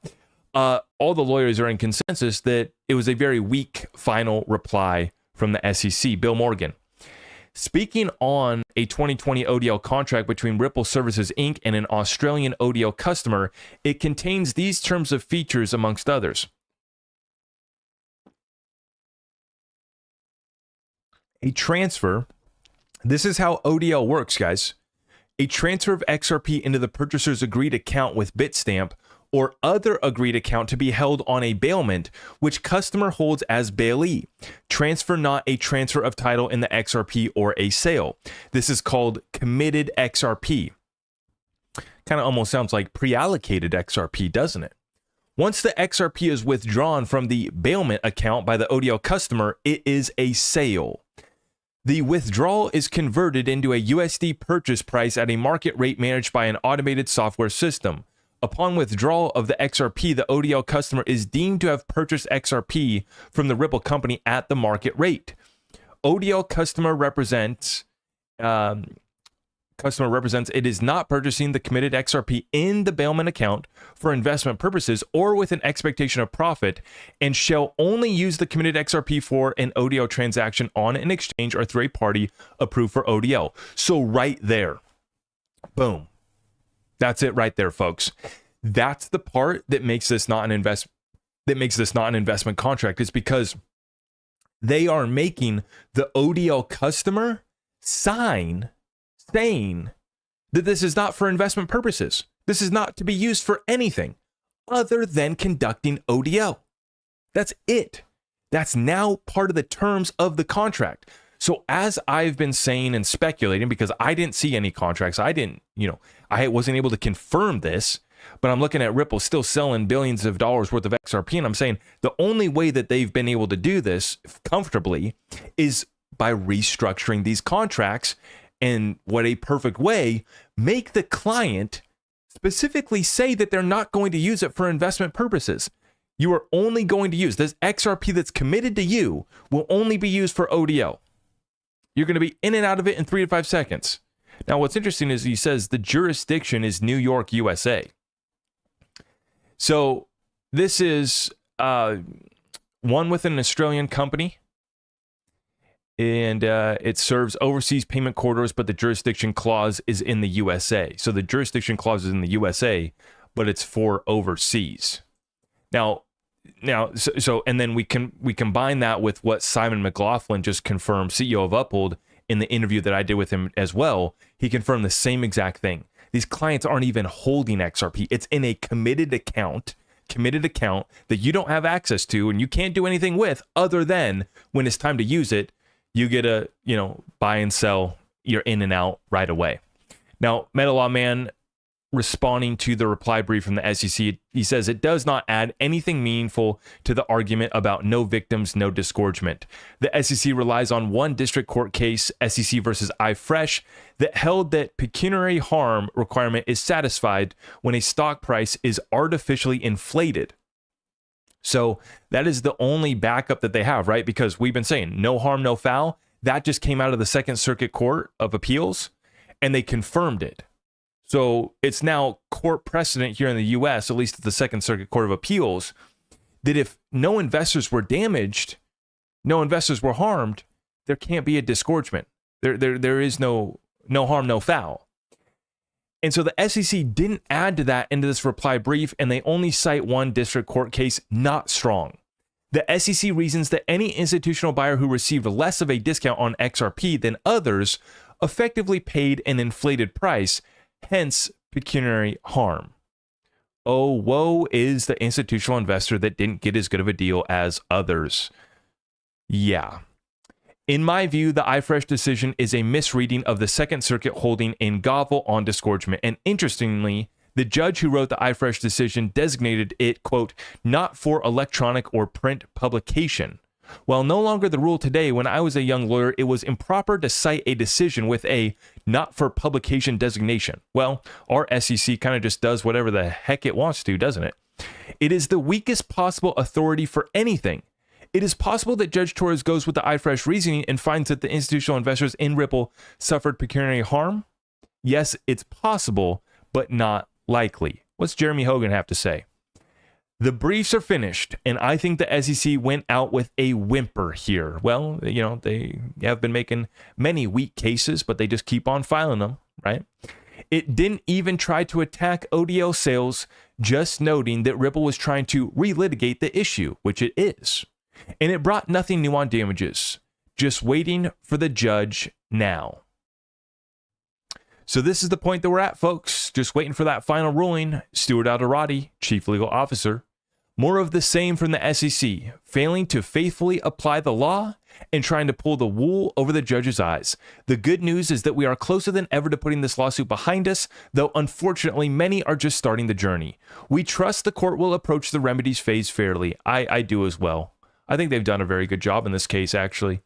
All the lawyers are in consensus that it was a very weak final reply from the SEC. Bill Morgan, speaking on a 2020 ODL contract between Ripple Services Inc. and an Australian ODL customer, it contains these terms of features amongst others. A transfer, this is how ODL works, guys. A transfer of XRP into the purchaser's agreed account with Bitstamp or other agreed account to be held on a bailment, which customer holds as bailee. Transfer, not a transfer of title in the XRP or a sale. This is called committed XRP. Kind of almost sounds like pre-allocated XRP, doesn't it? Once the XRP is withdrawn from the bailment account by the ODL customer, it is a sale. The withdrawal is converted into a USD purchase price at a market rate managed by an automated software system. Upon withdrawal of the XRP, the ODL customer is deemed to have purchased XRP from the Ripple company at the market rate. ODL customer represents it is not purchasing the committed XRP in the bailment account for investment purposes or with an expectation of profit, and shall only use the committed XRP for an ODL transaction on an exchange or through a party approved for ODL. So right there, boom. That's it right there, folks. That's the part that makes this not an investment contract, is because they are making the ODL customer sign saying that this is not for investment purposes. This is not to be used for anything other than conducting ODL. That's it. That's now part of the terms of the contract. So as I've been saying and speculating, because I didn't see any contracts, I wasn't able to confirm this, but I'm looking at Ripple still selling billions of dollars worth of XRP, and I'm saying the only way that they've been able to do this comfortably is by restructuring these contracts. And what a perfect way, make the client specifically say that they're not going to use it for investment purposes. You are only going to use this XRP that's committed to you will only be used for ODL. You're going to be in and out of it in 3 to 5 seconds. Now, what's interesting is he says the jurisdiction is New York, USA. So this is one with an Australian company. And it serves overseas payment corridors, but the jurisdiction clause is in the USA. So the jurisdiction clause is in the USA, but it's for overseas. Now, and then we combine that with what Simon McLaughlin just confirmed, CEO of Uphold, in the interview that I did with him as well. He confirmed the same exact thing. These clients aren't even holding XRP. It's in a committed account that you don't have access to and you can't do anything with other than when it's time to use it, you get a, buy and sell, you're in and out right away. Now, MetaLaw Man, responding to the reply brief from the SEC, he says it does not add anything meaningful to the argument about no victims, no disgorgement. The SEC relies on one district court case, SEC versus iFresh, that held that pecuniary harm requirement is satisfied when a stock price is artificially inflated. So that is the only backup that they have, right? Because we've been saying no harm, no foul. That just came out of the Second Circuit Court of Appeals, and they confirmed it. So it's now court precedent here in the U.S., at least at the Second Circuit Court of Appeals, that if no investors were damaged, no investors were harmed, there can't be a disgorgement. There is no harm, no foul. And so the SEC didn't add to that into this reply brief, and they only cite one district court case, not strong. The SEC reasons that any institutional buyer who received less of a discount on XRP than others effectively paid an inflated price, hence pecuniary harm. Oh, woe is the institutional investor that didn't get as good of a deal as others. Yeah. In my view, the iFresh decision is a misreading of the Second Circuit holding in Govel on disgorgement. And interestingly, the judge who wrote the iFresh decision designated it, quote, not for electronic or print publication. While no longer the rule today, when I was a young lawyer, it was improper to cite a decision with a not for publication designation. Well, our SEC kind of just does whatever the heck it wants to, doesn't it? It is the weakest possible authority for anything. It is possible that Judge Torres goes with the iFresh reasoning and finds that the institutional investors in Ripple suffered pecuniary harm. Yes, it's possible, but not likely. What's Jeremy Hogan have to say? The briefs are finished, and I think the SEC went out with a whimper here. Well, they have been making many weak cases, but they just keep on filing them, right? It didn't even try to attack ODL sales, just noting that Ripple was trying to relitigate the issue, which it is. And it brought nothing new on damages, just waiting for the judge now. So this is the point that we're at, folks. Just waiting for that final ruling. Stuart Alderati, Chief Legal Officer. More of the same from the SEC, failing to faithfully apply the law and trying to pull the wool over the judge's eyes. The good news is that we are closer than ever to putting this lawsuit behind us, though unfortunately many are just starting the journey. We trust the court will approach the remedies phase fairly. I do as well. I think they've done a very good job in this case, actually.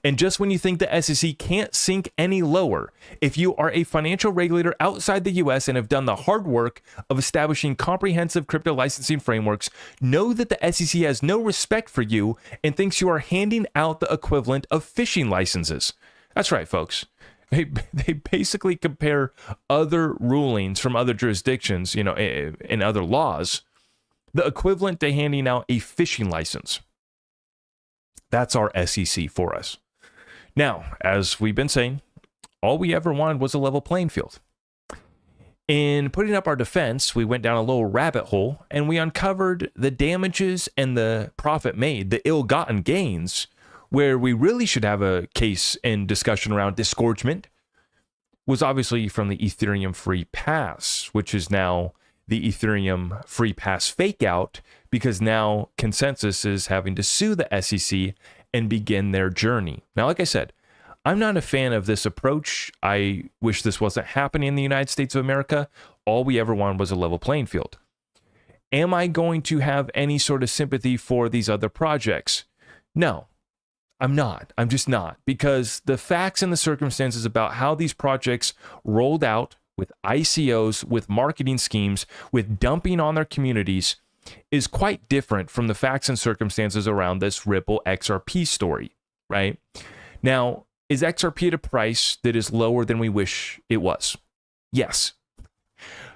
And just when you think the SEC can't sink any lower, if you are a financial regulator outside the US and have done the hard work of establishing comprehensive crypto licensing frameworks, know that the SEC has no respect for you and thinks you are handing out the equivalent of fishing licenses. That's right, folks. They basically compare other rulings from other jurisdictions, in other laws, the equivalent to handing out a fishing license. That's our SEC for us. Now, as we've been saying, all we ever wanted was a level playing field. In putting up our defense, we went down a little rabbit hole and we uncovered the damages and the profit made, the ill-gotten gains, where we really should have a case and discussion around disgorgement, was obviously from the Ethereum free pass, which is now the Ethereum free pass fake out, because now Consensus is having to sue the SEC and begin their journey. Now, like I said, I'm not a fan of this approach. I wish this wasn't happening in the United States of America. All we ever wanted was a level playing field. Am I going to have any sort of sympathy for these other projects? No, I'm not. I'm just not. Because the facts and the circumstances about how these projects rolled out with ICOs, with marketing schemes, with dumping on their communities, is quite different from the facts and circumstances around this Ripple XRP story, right? Now, is XRP at a price that is lower than we wish it was? Yes.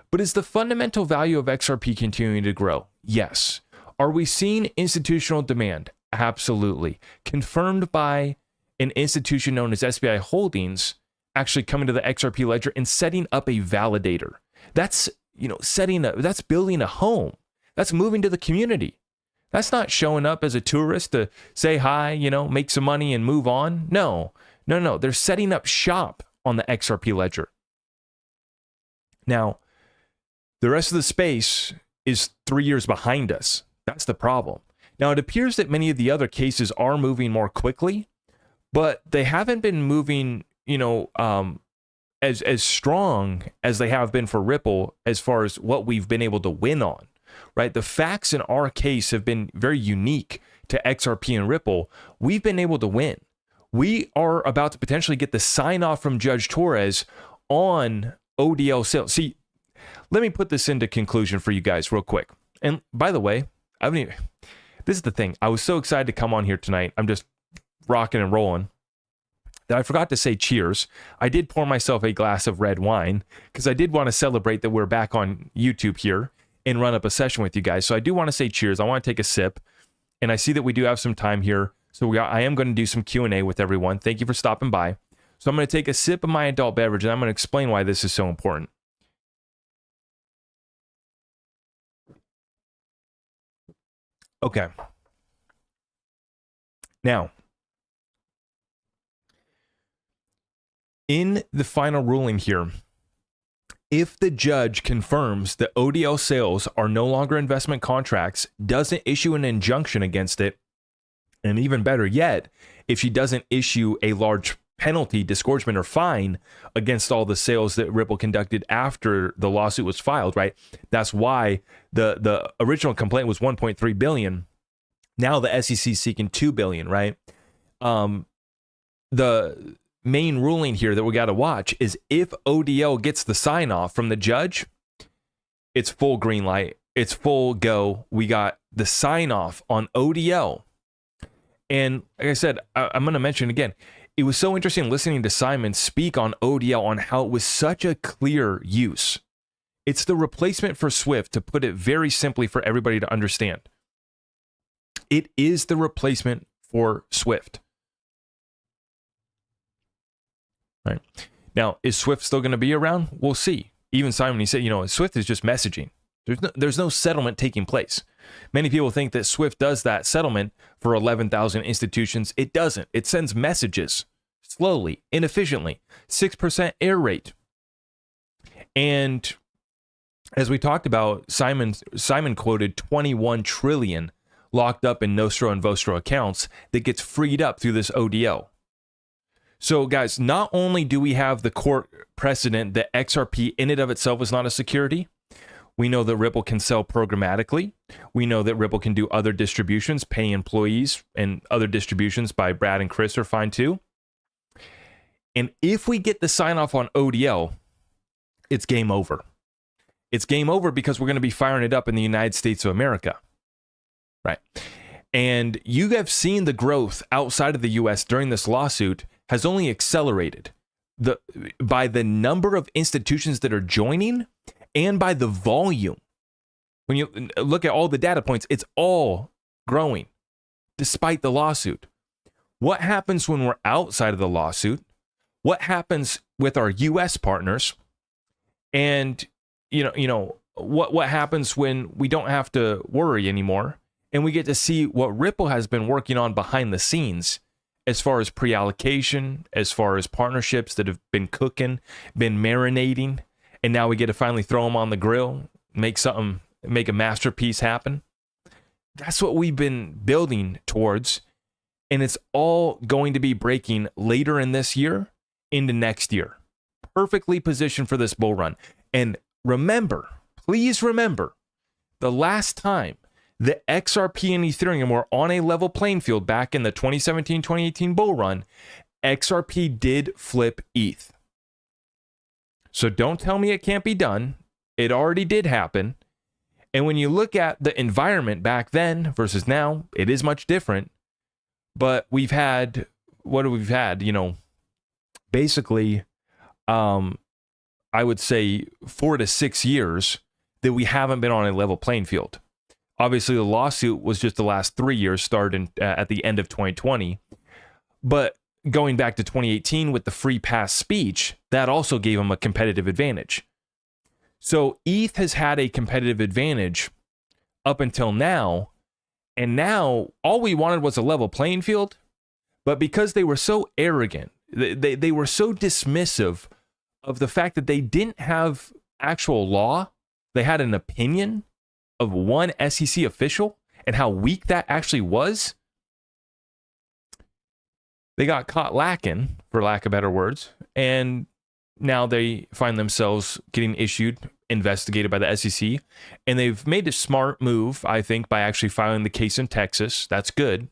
But is the fundamental value of XRP continuing to grow? Yes. Are we seeing institutional demand? Absolutely. Confirmed by an institution known as SBI Holdings actually coming to the XRP ledger and setting up a validator. That's, that's building a home. That's moving to the community. That's not showing up as a tourist to say hi, make some money and move on. No. They're setting up shop on the XRP ledger. Now, the rest of the space is 3 years behind us. That's the problem. Now, it appears that many of the other cases are moving more quickly, but they haven't been moving, as strong as they have been for Ripple as far as what we've been able to win on. Right? The facts in our case have been very unique to XRP and Ripple. We've been able to win. We are about to potentially get the sign off from Judge Torres on ODL sales. See, let me put this into conclusion for you guys real quick. And by the way, this is the thing. I was so excited to come on here tonight. I'm just rocking and rolling that I forgot to say cheers. I did pour myself a glass of red wine because I did want to celebrate that we're back on YouTube here and run up a session with you guys. So I do want to say cheers. I want to take a sip. And I see that we do have some time here. So I am going to do some Q&A with everyone. Thank you for stopping by. So I'm going to take a sip of my adult beverage and I'm going to explain why this is so important. Okay. Now, in the final ruling here, if the judge confirms that ODL sales are no longer investment contracts, doesn't issue an injunction against it, and even better yet, if she doesn't issue a large penalty, disgorgement, or fine against all the sales that Ripple conducted after the lawsuit was filed, right? That's why the original complaint was 1.3 billion. Now the SEC is seeking 2 billion, right? The main ruling here that we got to watch is if ODL gets the sign off from the judge, it's full green light. It's full go. We got the sign off on ODL. And like I said, I'm going to mention again, it was so interesting listening to Simon speak on ODL on how it was such a clear use. It's the replacement for Swift, to put it very simply for everybody to understand. It is the replacement for Swift. Right. Now, is Swift still going to be around? We'll see. Even Simon, he said, Swift is just messaging. There's no settlement taking place. Many people think that Swift does that settlement for 11,000 institutions. It doesn't. It sends messages slowly, inefficiently, 6% error rate. And as we talked about, Simon quoted 21 trillion locked up in Nostro and Vostro accounts that gets freed up through this ODL. So guys, not only do we have the court precedent that XRP in and of itself is not a security, we know that Ripple can sell programmatically. We know that Ripple can do other distributions, pay employees, and other distributions by Brad and Chris are fine too. And if we get the sign off on ODL, it's game over. It's game over because we're going to be firing it up in the United States of America. Right. And you have seen the growth outside of the US during this lawsuit has only accelerated by the number of institutions that are joining and by the volume. When you look at all the data points, it's all growing despite the lawsuit. What happens when we're outside of the lawsuit? What happens with our US partners? And what happens when we don't have to worry anymore and we get to see what Ripple has been working on behind the scenes as far as pre-allocation, as far as partnerships that have been cooking, been marinating, and now we get to finally throw them on the grill, make a masterpiece happen. That's what we've been building towards, and it's all going to be breaking later in this year into next year. Perfectly positioned for this bull run. And remember, please remember, the last time the XRP and Ethereum were on a level playing field back in the 2017-2018 bull run, XRP did flip ETH. So don't tell me it can't be done. It already did happen. And when you look at the environment back then versus now, it is much different. But we've had, basically, I would say 4 to 6 years that we haven't been on a level playing field. Obviously, the lawsuit was just the last 3 years, starting at the end of 2020. But going back to 2018 with the free pass speech, that also gave them a competitive advantage. So ETH has had a competitive advantage up until now. And now all we wanted was a level playing field. But because they were so arrogant, they were so dismissive of the fact that they didn't have actual law, they had an opinion of one SEC official and how weak that actually was, they got caught lacking, for lack of better words, and now they find themselves getting investigated by the SEC, and they've made a smart move, I think, by actually filing the case in Texas. That's good.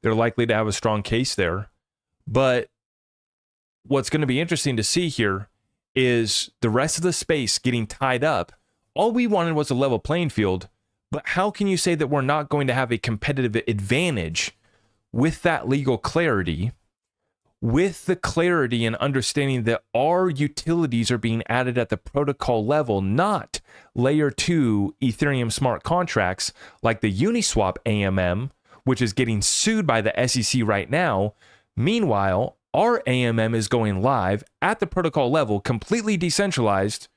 They're likely to have a strong case there, but what's going to be interesting to see here is the rest of the space getting tied up. All we wanted was a level playing field, but how can you say that we're not going to have a competitive advantage with that legal clarity, with the clarity and understanding that our utilities are being added at the protocol level, not layer 2 Ethereum smart contracts like the Uniswap AMM, which is getting sued by the SEC right now. Meanwhile, our AMM is going live at the protocol level, completely decentralized.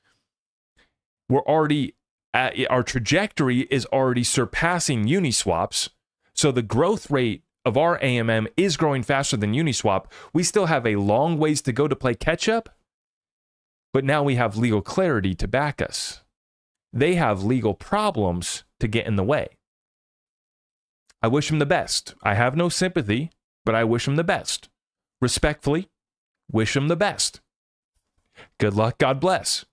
We're already our trajectory is already surpassing Uniswap's. So the growth rate of our AMM is growing faster than Uniswap. We still have a long ways to go to play catch up, but now we have legal clarity to back us. They have legal problems to get in the way. I wish them the best. I have no sympathy, but I wish them the best. Respectfully, wish them the best. Good luck. God bless.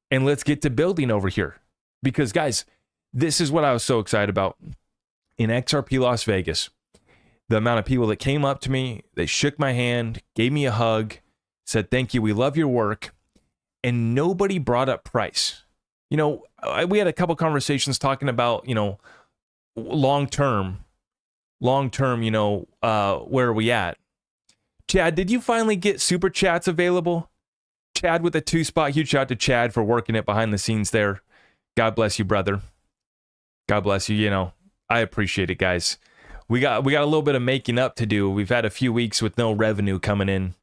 And let's get to building over here. Because, guys, this is what I was so excited about. In XRP Las Vegas, the amount of people that came up to me, they shook my hand, gave me a hug, said, thank you, we love your work. And nobody brought up price. We had a couple conversations talking about, long term, long term, where are we at? Chad, did you finally get super chats available? Chad with a 2-spot. Huge shout out to Chad for working it behind the scenes there. God bless you, brother. God bless you. I appreciate it, guys. We got a little bit of making up to do. We've had a few weeks with no revenue coming in.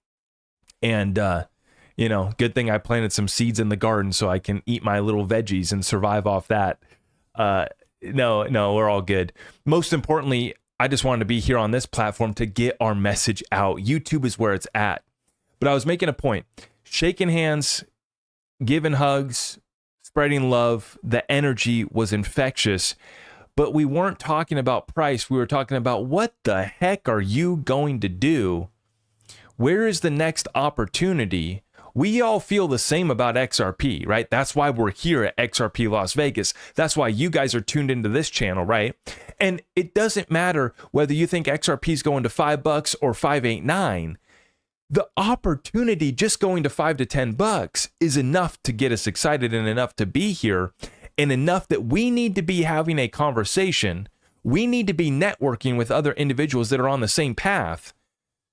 And, good thing I planted some seeds in the garden so I can eat my little veggies and survive off that. No, we're all good. Most importantly, I just wanted to be here on this platform to get our message out. YouTube is where it's at. But I was making a point. Shaking hands, giving hugs, spreading love. The energy was infectious. But we weren't talking about price. We were talking about what the heck are you going to do? Where is the next opportunity? We all feel the same about XRP, right? That's why we're here at XRP Las Vegas. That's why you guys are tuned into this channel, right? And it doesn't matter whether you think XRP is going to $5 or $5.89. The opportunity just going to $5 to $10 is enough to get us excited and enough to be here and enough that we need to be having a conversation. We need to be networking with other individuals that are on the same path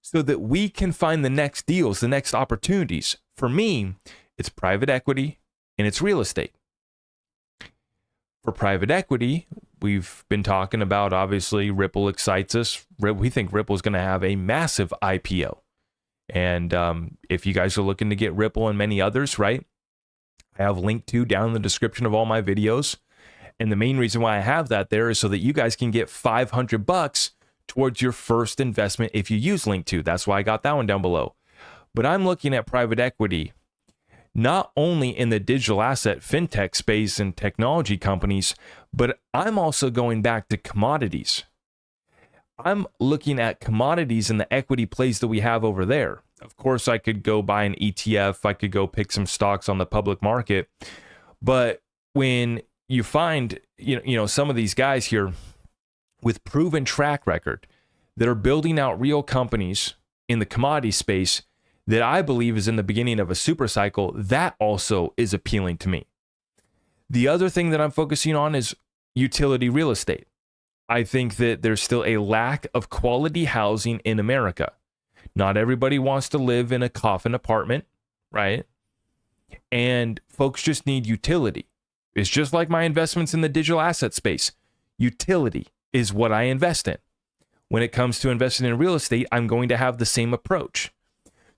so that we can find the next deals, the next opportunities. For me, it's private equity and it's real estate. For private equity, we've been talking about, obviously, Ripple excites us. We think Ripple is going to have a massive IPO. And if you guys are looking to get Ripple and many others, right, I have linked to down in the description of all my videos. And the main reason why I have that there is so that you guys can get $500 towards your first investment if you use Link2. That's why I got that one down below. But I'm looking at private equity, not only in the digital asset fintech space and technology companies, but I'm also going back to commodities. I'm looking at commodities and the equity plays that we have over there. Of course, I could go buy an ETF. I could go pick some stocks on the public market. But when you find, some of these guys here with proven track record that are building out real companies in the commodity space that I believe is in the beginning of a super cycle, that also is appealing to me. The other thing that I'm focusing on is utility real estate. I think that there's still a lack of quality housing in America. Not everybody wants to live in a coffin apartment, right? And folks just need utility. It's just like my investments in the digital asset space. Utility is what I invest in. When it comes to investing in real estate, I'm going to have the same approach.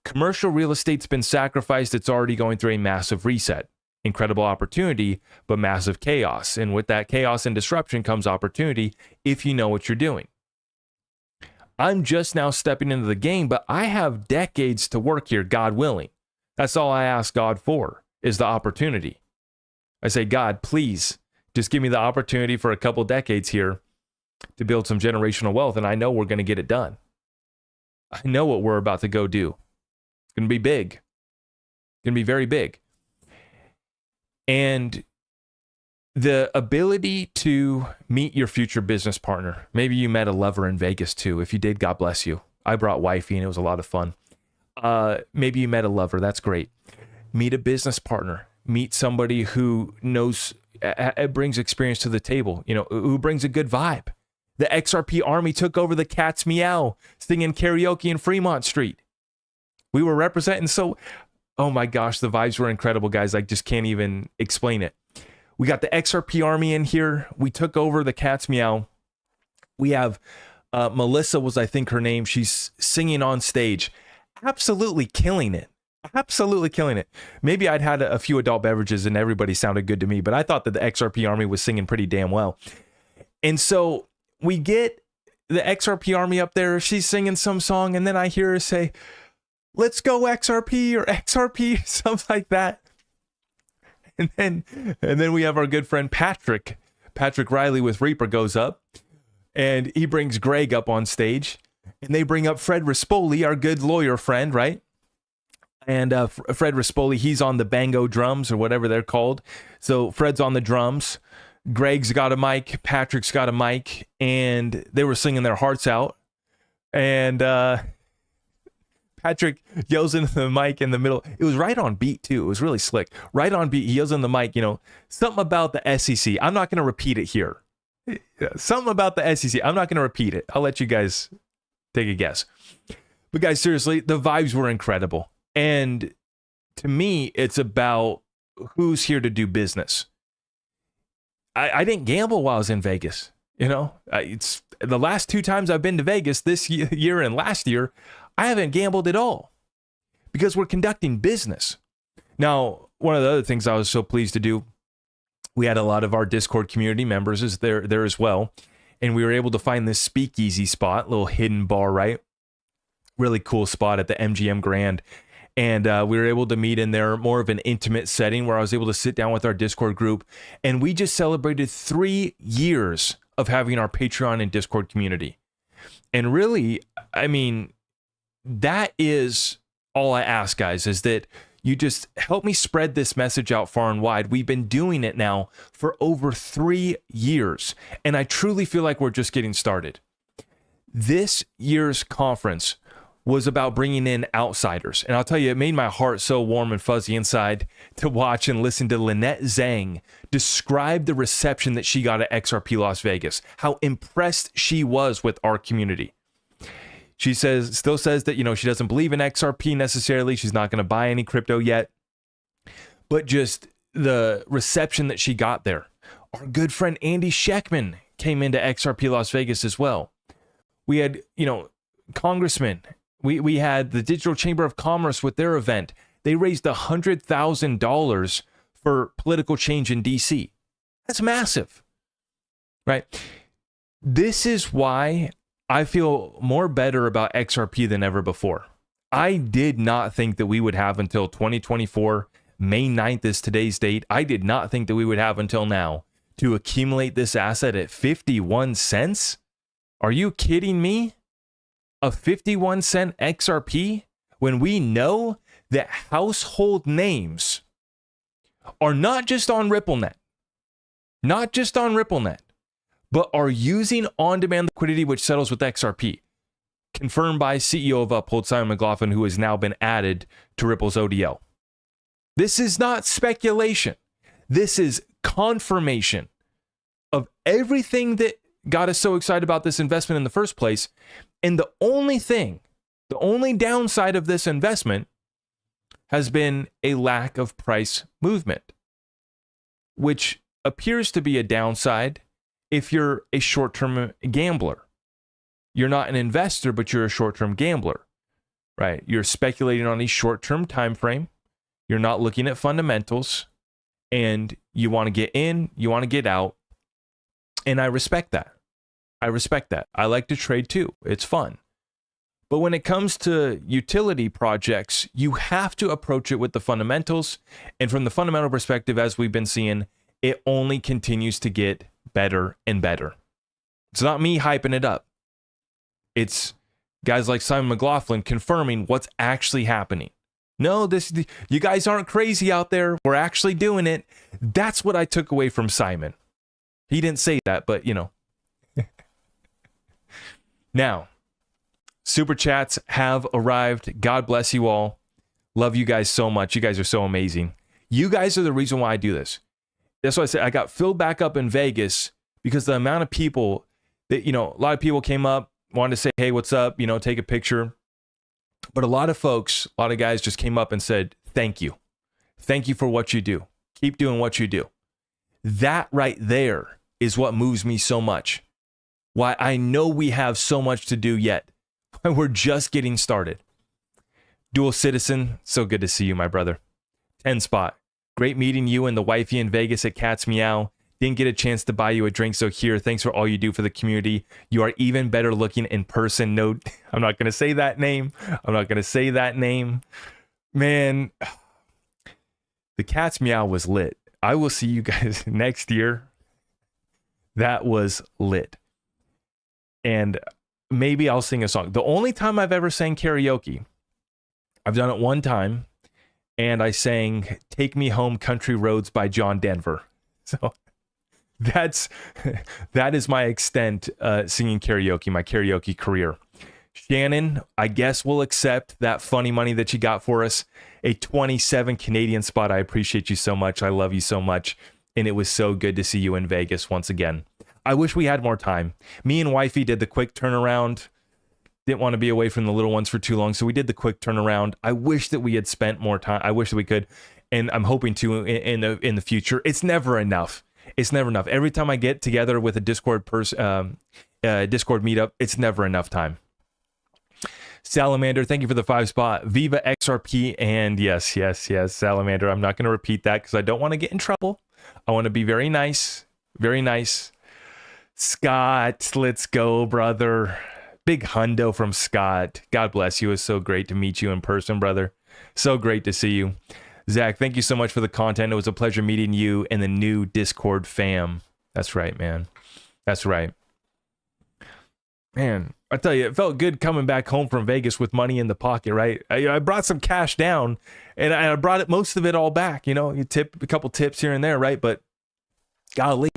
Commercial real estate's been sacrificed. It's already going through a massive reset. Incredible opportunity, but massive chaos. And with that chaos and disruption comes opportunity if you know what you're doing. I'm just now stepping into the game, but I have decades to work here, God willing. That's all I ask God for, is the opportunity. I say, God, please, just give me the opportunity for a couple decades here to build some generational wealth, and I know we're going to get it done. I know what we're about to go do. It's going to be big. It's going to be very big. And the ability to meet your future business partner. Maybe you met a lover in Vegas too. If you did, God bless you. I brought wifey and it was a lot of fun. Maybe you met a lover. That's great. Meet a business partner. Meet somebody who knows, brings experience to the table, who brings a good vibe. The XRP army took over the Cat's Meow singing karaoke in Fremont Street. We were representing oh my gosh, the vibes were incredible, guys. I just can't even explain it. We got the XRP army in here. We took over the Cat's Meow. We have Melissa was, I think, her name. She's singing on stage. Absolutely killing it. Absolutely killing it. Maybe I'd had a few adult beverages and everybody sounded good to me, but I thought that the XRP army was singing pretty damn well. And so we get the XRP army up there. She's singing some song, and then I hear her say, "Let's go XRP," or XRP, something like that. And then we have our good friend Patrick Riley with Reaper goes up, and he brings Greg up on stage, and they bring up Fred Rispoli, our good lawyer friend, right? And Fred Rispoli, he's on the bango drums or whatever they're called. So Fred's on the drums, Greg's got a mic, Patrick's got a mic, and they were singing their hearts out. And Patrick yells into the mic in the middle. It was right on beat, too. It was really slick. Right on beat. He yells in the mic, something about the SEC. I'm not going to repeat it here. Something about the SEC. I'm not going to repeat it. I'll let you guys take a guess. But guys, seriously, the vibes were incredible. And to me, it's about who's here to do business. I didn't gamble while I was in Vegas. You know, it's the last 2 times I've been to Vegas this year and last year, I haven't gambled at all because we're conducting business. Now, one of the other things I was so pleased to do, we had a lot of our Discord community members there as well. And we were able to find this speakeasy spot, little hidden bar, right? Really cool spot at the MGM Grand. And we were able to meet in there, more of an intimate setting where I was able to sit down with our Discord group. And we just celebrated 3 years of having our Patreon and Discord community. And really, I mean, that is all I ask, guys, is that you just help me spread this message out far and wide. We've been doing it now for over 3 years. And I truly feel like we're just getting started. This year's conference was about bringing in outsiders. And I'll tell you, it made my heart so warm and fuzzy inside to watch and listen to Lynette Zhang describe the reception that she got at XRP Las Vegas, how impressed she was with our community. She still says that, you know, she doesn't believe in XRP necessarily. She's not going to buy any crypto yet. But just the reception that she got there. Our good friend Andy Sheckman came into XRP Las Vegas as well. We had, you know, congressmen. We had the Digital Chamber of Commerce with their event. They raised $100,000 for political change in DC. That's massive, right? This is why I feel more better about XRP than ever before. I did not think that we would have until 2024, May 9th is today's date. I did not think that we would have until now to accumulate this asset at 51 cents. Are you kidding me? A 51 cent XRP when we know that household names are not just on RippleNet, but are using on-demand liquidity, which settles with XRP. Confirmed by CEO of Uphold, Simon McLaughlin, who has now been added to Ripple's ODL. This is not speculation. This is confirmation of everything that got us so excited about this investment in the first place. And the only downside of this investment has been a lack of price movement, which appears to be a downside if you're a short-term gambler. You're not an investor, but you're a short-term gambler, right? You're speculating on a short-term time frame. You're not looking at fundamentals, and you want to get in, you want to get out, and I respect that. I like to trade too. It's fun. But when it comes to utility projects, you have to approach it with the fundamentals. And from the fundamental perspective, as we've been seeing, it only continues to get better and better. It's not me hyping it up. It's guys like Simon McLaughlin confirming what's actually happening. No, you guys aren't crazy out there. We're actually doing it. That's what I took away from Simon. He didn't say that, but you know. Now, super chats have arrived. God bless you all. Love you guys so much. You guys are so amazing. You guys are the reason why I do this. That's why I said I got filled back up in Vegas because the amount of people that, you know, a lot of people came up, wanted to say, hey, what's up? You know, take a picture. But a lot of folks, a lot of guys just came up and said, thank you. Thank you for what you do. Keep doing what you do. That right there is what moves me so much. Why I know we have so much to do yet. We're just getting started. Dual Citizen, so good to see you, my brother. 10 Spot, great meeting you and the wifey in Vegas at Cat's Meow. Didn't get a chance to buy you a drink, so here, thanks for all you do for the community. You are even better looking in person. No, I'm not going to say that name. Man, the Cat's Meow was lit. I will see you guys next year. That was lit. And maybe I'll sing a song. The only time I've ever sang karaoke, I've done it one time, and I sang Take Me Home Country Roads by John Denver. So that is my extent singing karaoke, my karaoke career. Shannon, I guess we'll accept that funny money that you got for us. A 27 Canadian spot. I appreciate you so much. I love you so much. And it was so good to see you in Vegas once again. I wish we had more time. Me and wifey did the quick turnaround. Didn't want to be away from the little ones for too long, so we did the quick turnaround. I wish that we had spent more time. I wish that we could, and I'm hoping to in the future. It's never enough. It's never enough. Every time I get together with a Discord Discord meetup, it's never enough time. Salamander, thank you for the 5 spot. Viva XRP, and yes, Salamander. I'm not going to repeat that because I don't want to get in trouble. I want to be very nice, very nice. Scott, let's go, brother. Big hundo from Scott. God bless you. It's so great to meet you in person, brother. So great to see you. Zach, thank you so much for the content. It was a pleasure meeting you and the new Discord fam. That's right, man. That's right. Man, I tell you, it felt good coming back home from Vegas with money in the pocket, right? I brought some cash down, and I brought it, most of it all back. You know, you tip a couple tips here and there, right? But golly,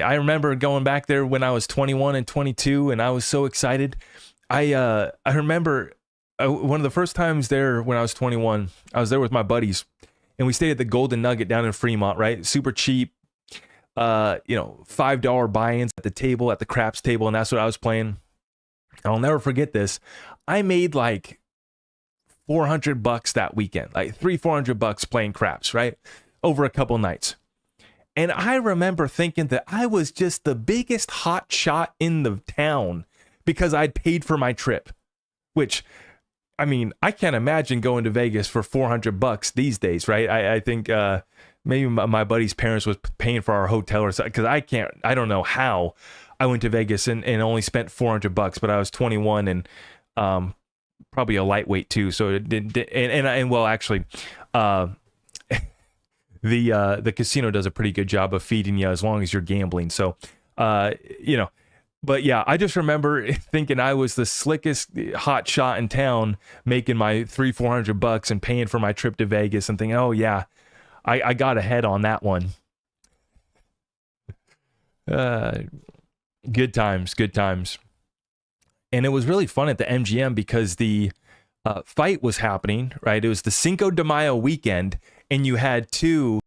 I remember going back there when I was 21 and 22, and I was so excited. I remember one of the first times there when I was 21, I was there with my buddies, and we stayed at the Golden Nugget down in Fremont, right? Super cheap, $5 buy-ins at the table, at the craps table, and that's what I was playing. I'll never forget this. I made like $400 that weekend, like $400 playing craps, right? Over a couple nights. And I remember thinking that I was just the biggest hot shot in the town because I'd paid for my trip, which, I mean, I can't imagine going to Vegas for $400 these days, right? I think maybe my buddy's parents was paying for our hotel or something, because I don't know how I went to Vegas and only spent $400, but I was 21 and probably a lightweight too. So it did, and well, actually, the casino does a pretty good job of feeding you as long as you're gambling. So, but yeah, I just remember thinking I was the slickest hot shot in town, making my $400 and paying for my trip to Vegas, and thinking, oh yeah, I got ahead on that one. Good times. And it was really fun at the MGM because the fight was happening, right? It was the Cinco de Mayo weekend, and you had two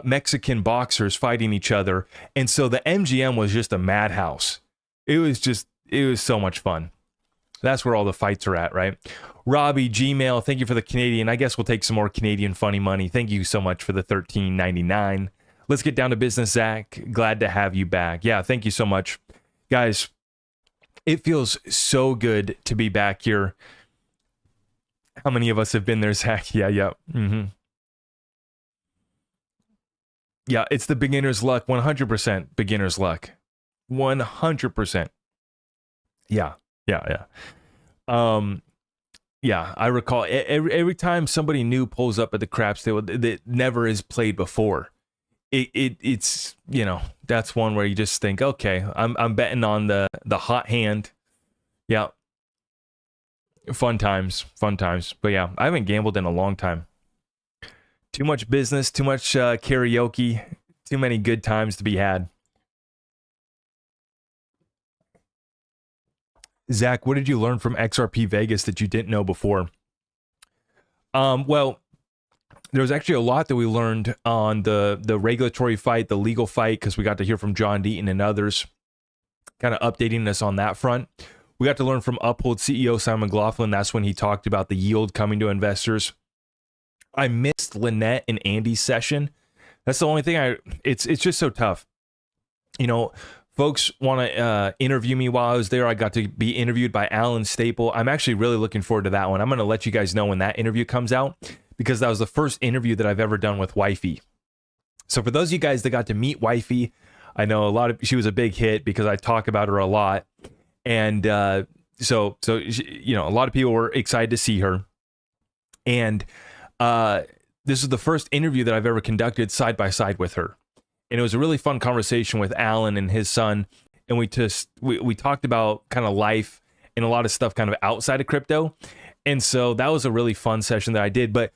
Mexican boxers fighting each other. And so the MGM was just a madhouse. It was so much fun. That's where all the fights are at, right? Robbie, Gmail, thank you for the Canadian. I guess we'll take some more Canadian funny money. Thank you so much for the $13.99. Let's get down to business, Zach. Glad to have you back. Yeah, thank you so much. Guys, it feels so good to be back here. How many of us have been there, Zach? Yeah. Mm-hmm. Yeah, it's the beginner's luck. 100% beginner's luck. 100%. Yeah. Yeah, I recall every time somebody new pulls up at the craps table that never is played before. It's that's one where you just think, okay, I'm betting on the hot hand. Yeah. Fun times. But yeah, I haven't gambled in a long time. Too much business, too much karaoke, too many good times to be had. Zach, what did you learn from XRP Vegas that you didn't know before? Well, there was actually a lot that we learned on the regulatory fight, the legal fight, because we got to hear from John Deaton and others kind of updating us on that front. We got to learn from Uphold CEO Simon McLaughlin. That's when he talked about the yield coming to investors. I missed Lynette and Andy's session. That's the only thing it's just so tough. Folks want to interview me while I was there. I got to be interviewed by Alan Staple. I'm actually really looking forward to that one. I'm going to let you guys know when that interview comes out, because that was the first interview that I've ever done with Wifey. So for those of you guys that got to meet Wifey, I know she was a big hit because I talk about her a lot. And so a lot of people were excited to see her. And this is the first interview that I've ever conducted side by side with her. And it was a really fun conversation with Alan and his son. And we talked about kind of life and a lot of stuff kind of outside of crypto. And so that was a really fun session that I did. But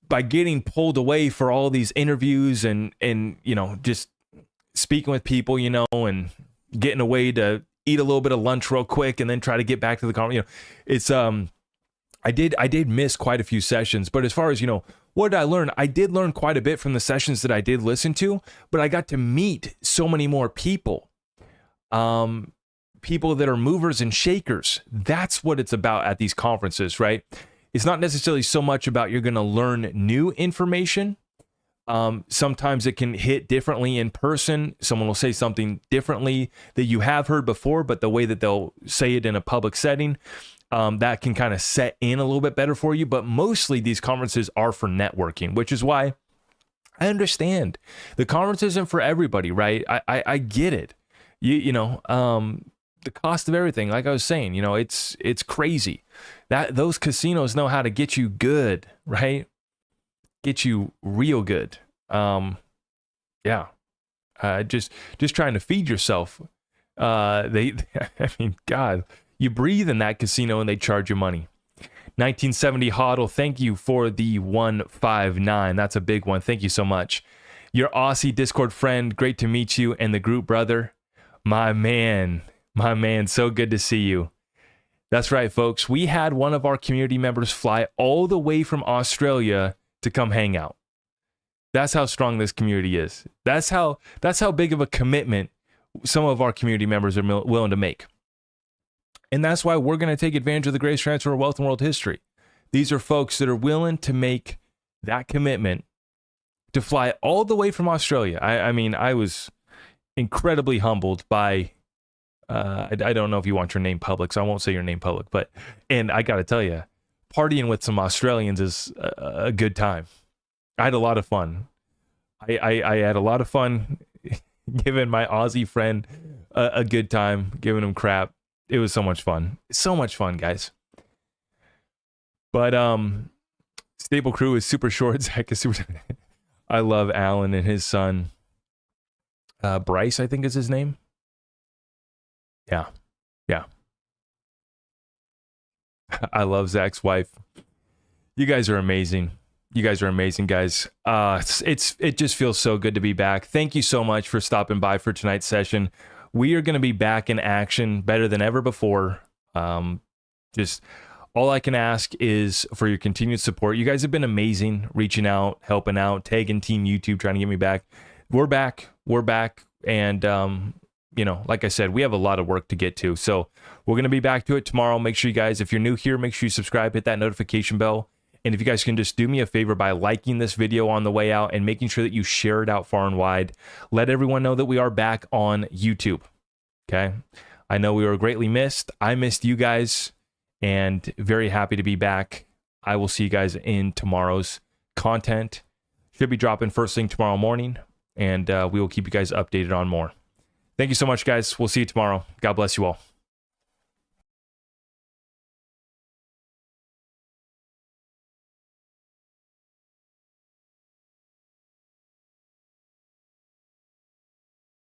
by getting pulled away for all these interviews and just speaking with people, and getting away to eat a little bit of lunch real quick and then try to get back to the conversation, it's I did miss quite a few sessions, but as far as, what did I learn? I did learn quite a bit from the sessions that I did listen to, but I got to meet so many more people. People that are movers and shakers. That's what it's about at these conferences, right? It's not necessarily so much about you're going to learn new information. Sometimes it can hit differently in person. Someone will say something differently that you have heard before, but the way that they'll say it in a public setting, that can kind of set in a little bit better for you. But mostly these conferences are for networking, which is why I understand the conference isn't for everybody, right? I get it. The cost of everything, like I was saying, it's crazy. That those casinos know how to get you good, right? Get you real good. Just trying to feed yourself. I mean, God, you breathe in that casino and they charge you money. 1970 Hodl, thank you for the 159. That's a big one. Thank you so much. Your Aussie Discord friend, great to meet you, and the group brother, my man, so good to see you. That's right, folks. We had one of our community members fly all the way from Australia to come hang out. That's how strong this community is. That's how big of a commitment some of our community members are willing to make. And that's why we're going to take advantage of the greatest transfer of wealth in world history. These are folks that are willing to make that commitment to fly all the way from Australia. I mean, I was incredibly humbled by, I don't know if you want your name public, so I won't say your name public, and I got to tell you, partying with some Australians is a good time. I had a lot of fun. I had a lot of fun giving my Aussie friend a good time, giving him crap. It was so much fun. So much fun, guys. But Stable Crew is super short. Zach is super. I love Alan and his son. Bryce, I think is his name. Yeah. I love Zach's wife. You guys are amazing. You guys are amazing, guys. It just feels so good to be back. Thank you so much for stopping by for tonight's session. We are going to be back in action better than ever before. Just all I can ask is for your continued support. You guys have been amazing, reaching out, helping out, tagging Team YouTube, trying to get me back. We're back. And, like I said, we have a lot of work to get to. So we're going to be back to it tomorrow. Make sure you guys, if you're new here, make sure you subscribe, hit that notification bell. And if you guys can just do me a favor by liking this video on the way out and making sure that you share it out far and wide, let everyone know that we are back on YouTube. Okay. I know we were greatly missed. I missed you guys and very happy to be back. I will see you guys in tomorrow's content. Should be dropping first thing tomorrow morning, and we will keep you guys updated on more. Thank you so much, guys. We'll see you tomorrow. God bless you all.